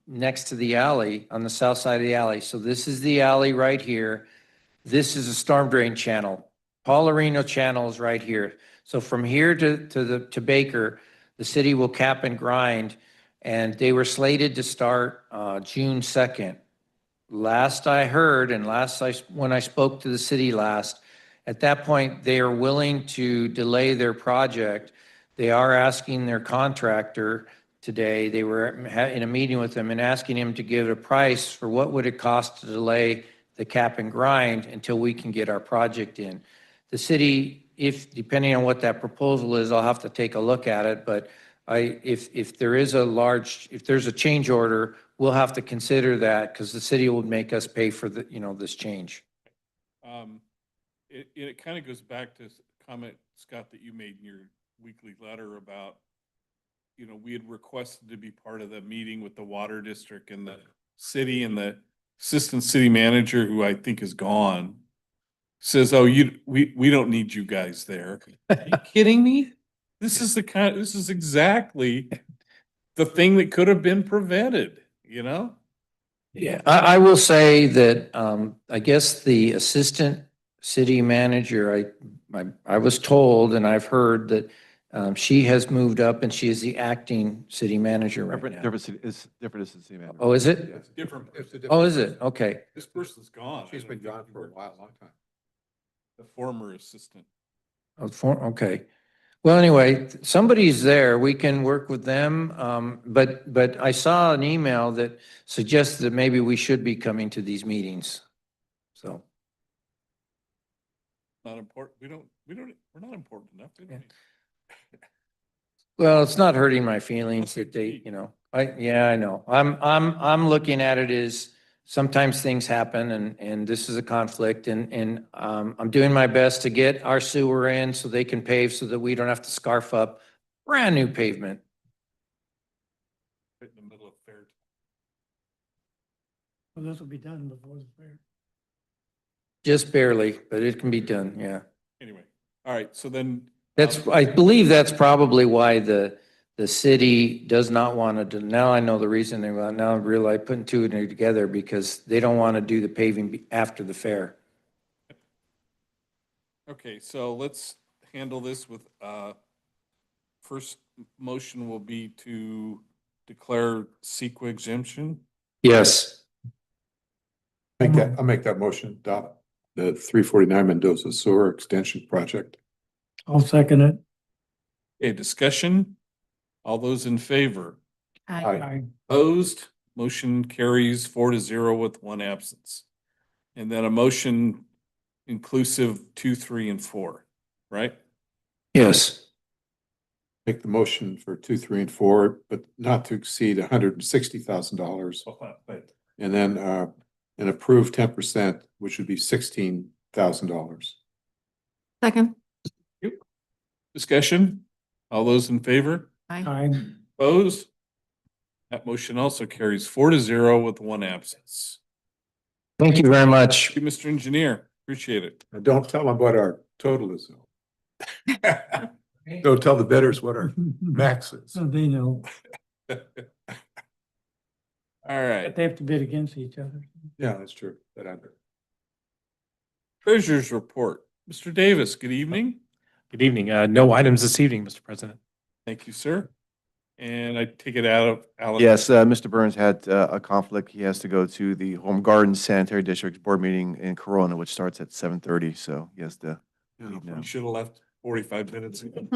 next to the alley on the south side of the alley. So this is the alley right here. This is a storm drain channel. Paularino channel is right here. So from here to Baker, the city will cap and grind, and they were slated to start June 2nd. Last I heard, and when I spoke to the city last, at that point they are willing to delay their project. They are asking their contractor today, they were in a meeting with them and asking him to give a price for what would it cost to delay the cap and grind until we can get our project in. The city, if, depending on what that proposal is, I'll have to take a look at it, but if there is if there's a change order, we'll have to consider that because the city will make us pay for the, this change. It kind of goes back to a comment, Scott, that you made in your weekly letter about, we had requested to be part of the meeting with the water district and the city, and the assistant city manager, who I think is gone, says, "Oh, we don't need you guys there." Are you kidding me? This is exactly the thing that could have been prevented, Yeah, I will say that, I guess the assistant city manager, I was told and I've heard that, she has moved up and she is the acting city manager right now. Different as the city manager. Oh, is it? It's different. Oh, is it? Okay. This person's gone. She's been gone for a while, long time. The former assistant. Okay. Well, anyway, somebody's there. We can work with them. But I saw an email that suggested that maybe we should be coming to these meetings. So. Not important. We're not important enough. Well, it's not hurting my feelings that they, I know. I'm looking at it as sometimes things happen and this is a conflict and I'm doing my best to get our sewer in so they can pave so that we don't have to scarf up brand new pavement. Right in the middle of fair. Well, this will be done before the fair. Just barely, but it can be done, yeah. Anyway, all right. So then. I believe that's probably why the city does not want to do, now I know the reason they want, now I realize putting two and two together because they don't want to do the paving after the fair. Okay, so let's handle this with, first motion will be to declare CEQA exemption. Yes. I'll make that motion, adopt the 349 Mendoza Sewer Extension Project. I'll second it. Okay, discussion. All those in favor? Aye. Opposed? Motion carries 4-0 with one absence. And then a motion inclusive 2, 3, and 4, right? Yes. Make the motion for 2, 3, and 4, but not to exceed $160,000. And then an approved 10%, which would be $16,000. Second. Discussion. All those in favor? Aye. Opposed? That motion also carries 4-0 with one absence. Thank you very much. Thank you, Mr. Engineer. Appreciate it. Now, don't tell them what our total is. Don't tell the bidders what our max is. So they know, All but right. they have to bid against each other. Yeah, that's true. That under. Treasurer's report. Mr. Davis, good evening. Good evening. No items this evening, Mr. President. Thank you, sir. And I take it out of Alex. Yes, Mr. Burns had a conflict. He has to go to the Home Gardens Sanitary District Board meeting in Corona, which starts at 7:30. So he has to leave now. You should have left 45 minutes ago.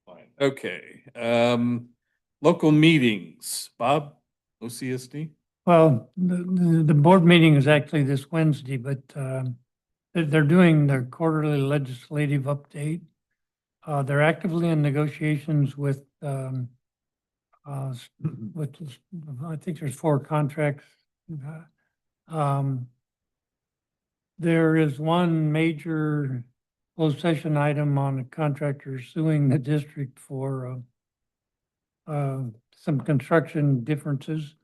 Fine. Okay. Local meetings. Bob, OCSD? Well, the board meeting is actually this Wednesday, but they're doing their quarterly legislative update. They're actively in negotiations with, I think there's 4 contracts. There is one major closed session item on a contractor suing the district for some construction differences.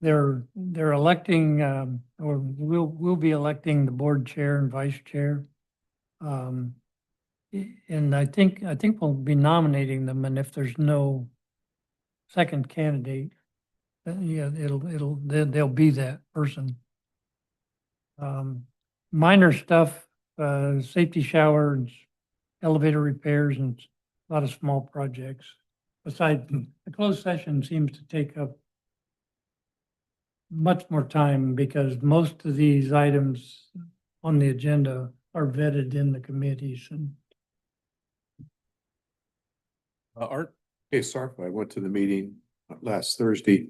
They're electing, or we'll be electing the board chair and vice chair. And I think we'll be nominating them, and if there's no second candidate, yeah, they'll be that person. Minor stuff, safety showers, elevator repairs, and a lot of small projects. Besides, the closed session seems to take up much more time because most of these items on the agenda are vetted in the committees and. Art? Hey, sorry, I went to the meeting last Thursday.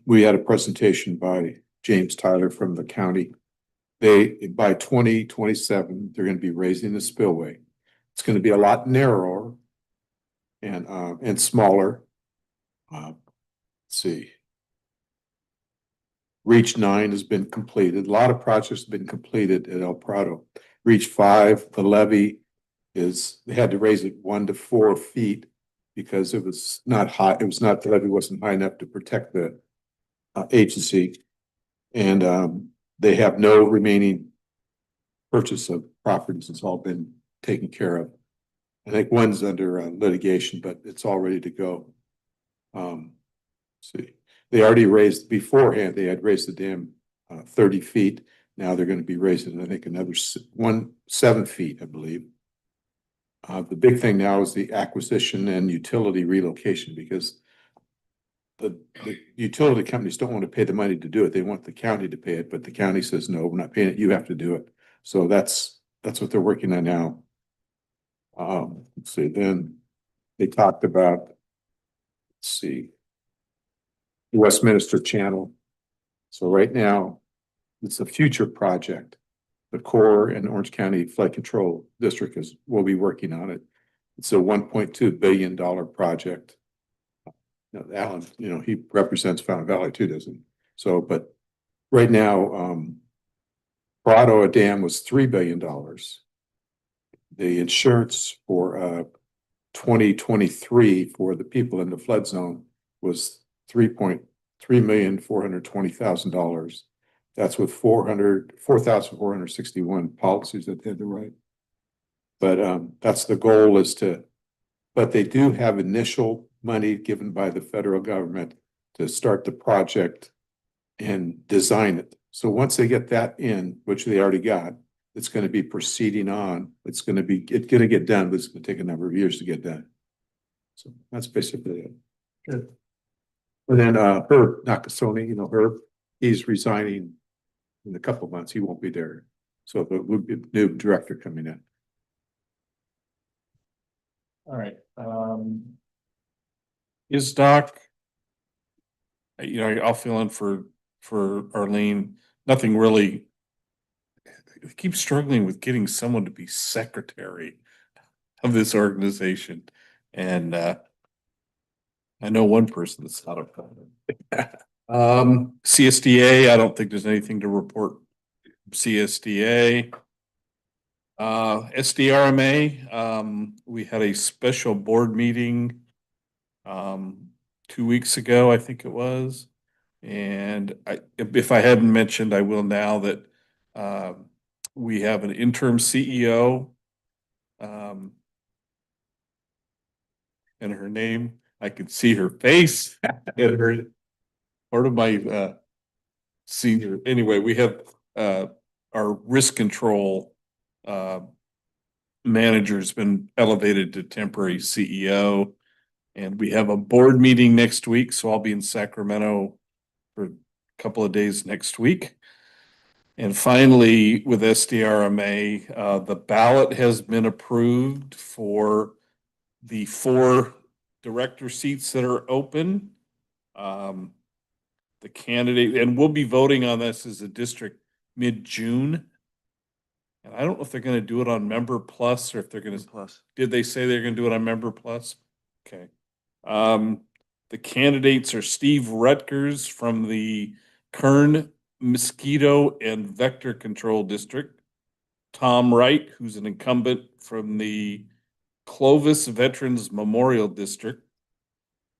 We had a presentation by James Tyler from the county. By 2027, they're going to be raising the spillway. It's going to be a lot narrower and smaller. Let's see. Reach 9 has been completed. A lot of projects have been completed at El Prado. Reach 5, the levee they had to raise it 1 to 4 feet because it was not high. The levee wasn't high enough to protect the agency. And they have no remaining purchase of properties. It's all been taken care of. I think one's under litigation, but it's all ready to go. See, they already raised beforehand. They had raised the dam 30 feet. Now they're going to be raising, I think, another 7 feet, I believe. The big thing now is the acquisition and utility relocation, because the utility companies don't want to pay the money to do it. They want the county to pay it, but the county says, no, we're not paying it. You have to do it. So that's what they're working on now. Let's see, then they talked about, let's see, the Westminster Channel. So right now, it's a future project. The Corps and Orange County Flood Control District will be working on it. It's a $1.2 billion project. Alan, he represents Fountain Valley too, doesn't he? So, but right now, Prado Dam was $3 billion. The insurance for 2023 for the people in the flood zone was $3,420,000. That's with 4,461 policies that they had to write. But that's the goal but they do have initial money given by the federal government to start the project and design it. So once they get that in, which they already got, it's going to be proceeding on. It's going to get done, but it's going to take a number of years to get done. So that's basically it. Good. And then Herb Nakasone, Herb, he's resigning in a couple of months. He won't be there. So there will be a new director coming in. All right. Is Doc, I'll fill in for Arlene. Nothing really. I keep struggling with getting someone to be secretary of this organization. And I know one person that's not a problem. CSDA, I don't think there's anything to report. CSDA. SDRMA, we had a special board meeting 2 weeks ago, I think it was. And if I hadn't mentioned, I will now that we have an interim CEO. And her name, I could see her face and her part of my senior. Anyway, we have our risk control manager's been elevated to temporary CEO, and we have a board meeting next week. So I'll be in Sacramento for a couple of days next week. And finally, with SDRMA, the ballot has been approved for the 4 director seats that are open. The candidate, and we'll be voting on this as a district mid-June. And I don't know if they're going to do it on Member Plus or if they're going to. Did they say they're going to do it on Member Plus? Okay. The candidates are Steve Rutgers from the Kern Mosquito and Vector Control District, Tom Wright, who's an incumbent from the Clovis Veterans Memorial District.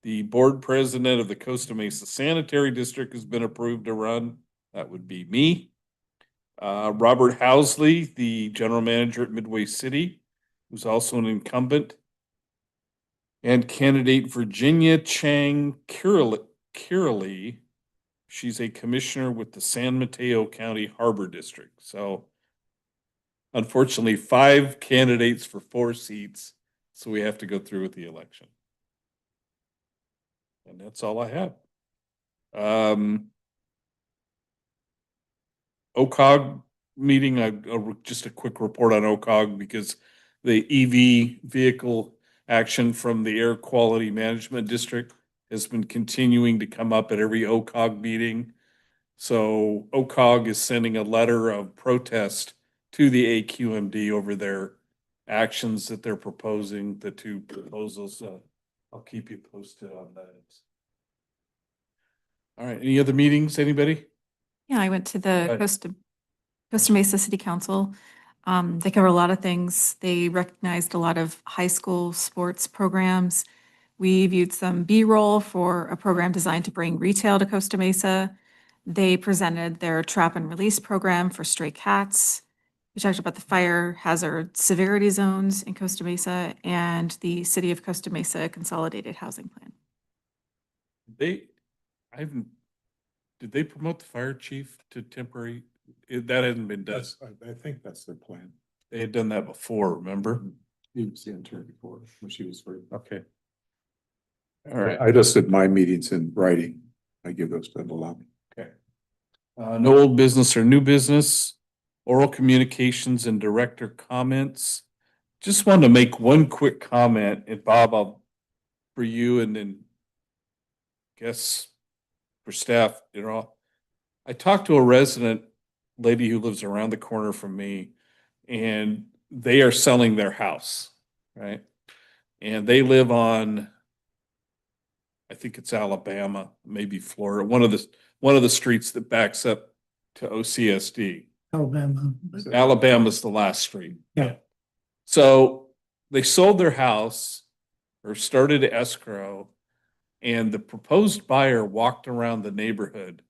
The board president of the Costa Mesa Sanitary District has been approved to run. That would be me. Robert Housley, the general manager at Midway City, who's also an incumbent. And candidate Virginia Chang Kiraly. She's a commissioner with the San Mateo County Harbor District. So unfortunately, 5 candidates for 4 seats. So we have to go through with the election. And that's all I have. OCOG meeting, just a quick report on OCOG because the EV vehicle action from the Air Quality Management District has been continuing to come up at every OCOG meeting. So OCOG is sending a letter of protest to the AQMD over their actions that they're proposing, the two proposals. I'll keep you posted on that. All right, any other meetings, anybody? Yeah, I went to the ahead. Costa Mesa City Council. They cover a lot of things. They recognized a lot of high school sports programs. We viewed some B-roll for a program designed to bring retail to Costa Mesa. They presented their trap and release program for stray cats. We talked about the fire hazard severity zones in Costa Mesa and the City of Costa Mesa Consolidated Housing Plan. Did they promote the fire chief to temporary? That hadn't been done. I think that's their plan. They had done that before, remember? He was the intern before, when she was for. Okay. All right. I just did my meetings in writing. I give those to them. Okay. No old business or new business, oral communications and director comments. Just wanted to make one quick comment, and Bob, for you, and then guess for staff, I talked to a resident lady who lives around the corner from me, and they are selling their house, right? And they live on, I think it's Alabama, maybe Florida, one of the streets that backs up to OCSD. Alabama. Alabama's the last street. Yeah. So they sold their house or started escrow, and the proposed buyer walked around the neighborhood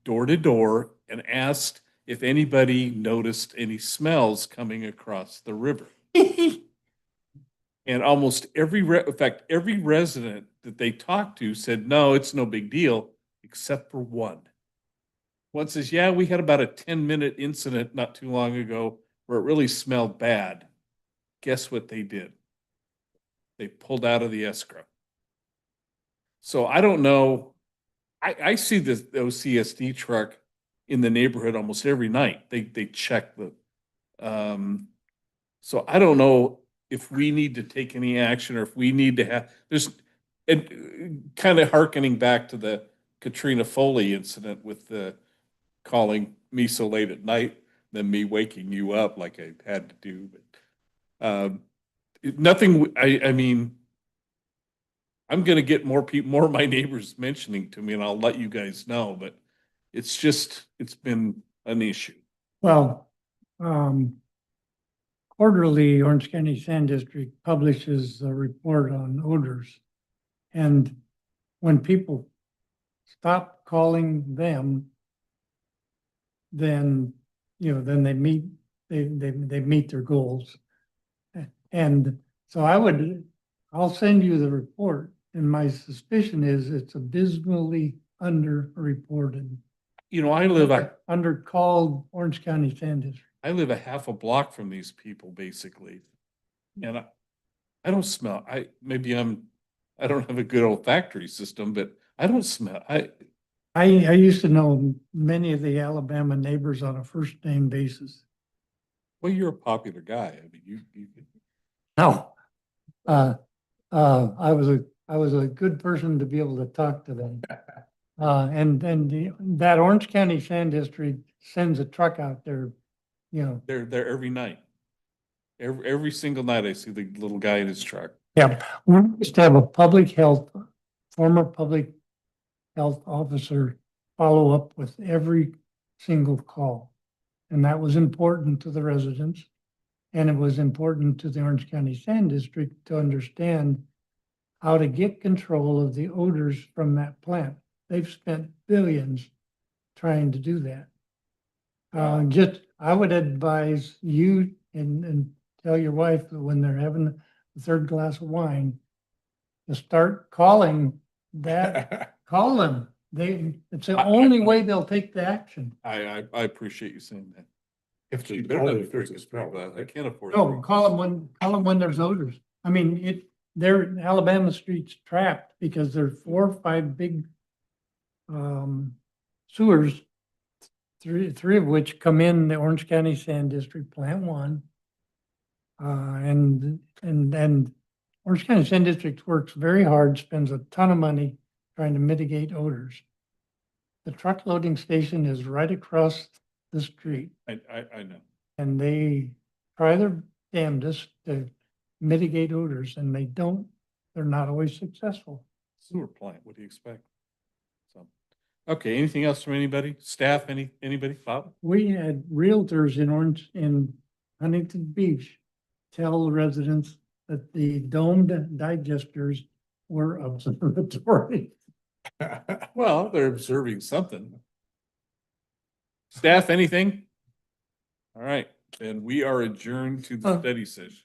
door to door and asked if anybody noticed any smells coming across the river. And almost in fact, every resident that they talked to said, no, it's no big deal, except for one. One says, yeah, we had about a 10-minute incident not too long ago where it really smelled bad. Guess what they did? They pulled out of the escrow. So I don't know. I see the OCSD truck in the neighborhood almost every night. They check the, so I don't know if we need to take any action or if we need to have, and kind of hearkening back to the Katrina Foley incident with the calling me so late at night, then me waking you up like I had to do. But nothing, I mean, I'm going to get more of my neighbors mentioning to me, and I'll let you guys know, but it's been an issue. Well, quarterly, Orange County Sand District publishes a report on odors. And when people stop calling them, then, then they meet their goals. And so I'll send you the report. And my suspicion is it's abysmally underreported. I live Undercalled Orange County Sand District. I live a half a block from these people, basically. And I don't smell, I don't have a good olfactory system, but I don't smell, I used to know many of the Alabama neighbors on a first name basis. well, you're a popular guy. I mean, you No. I was a good person to be able to talk to them. That Orange County Sand District sends a truck out there, they're there every night. Every single night I see the little guy in his truck. Yeah, we used to have a former public health officer follow up with every single call. And that was important to the residents. And it was important to the Orange County Sand District to understand how to get control of the odors from that plant. They've spent billions trying to do that. I would advise you and tell your wife that when they're having the third glass of wine, to start calling that, call them. It's the only way they'll take the action. I appreciate you saying that. If You they better not only be if there's a drinking smell. three glass. I can't afford. No, three. call them when there's odors. I mean, Alabama Street's trapped because there are 4 or 5 big sewers, three of which come in the Orange County Sand District, Plant 1. And Orange County Sand District works very hard, spends a ton of money trying to mitigate odors. The truck loading station is right across the street, I know. and they try their damnedest to mitigate odors, and they're not always successful. Sewer plant, what do you expect? So, okay, anything else from anybody? Staff, anybody? Bob? We had realtors in Huntington Beach tell the residents that the domed digesters were observatory. Well, they're observing something. Staff, anything? All right, then we are adjourned to the study session.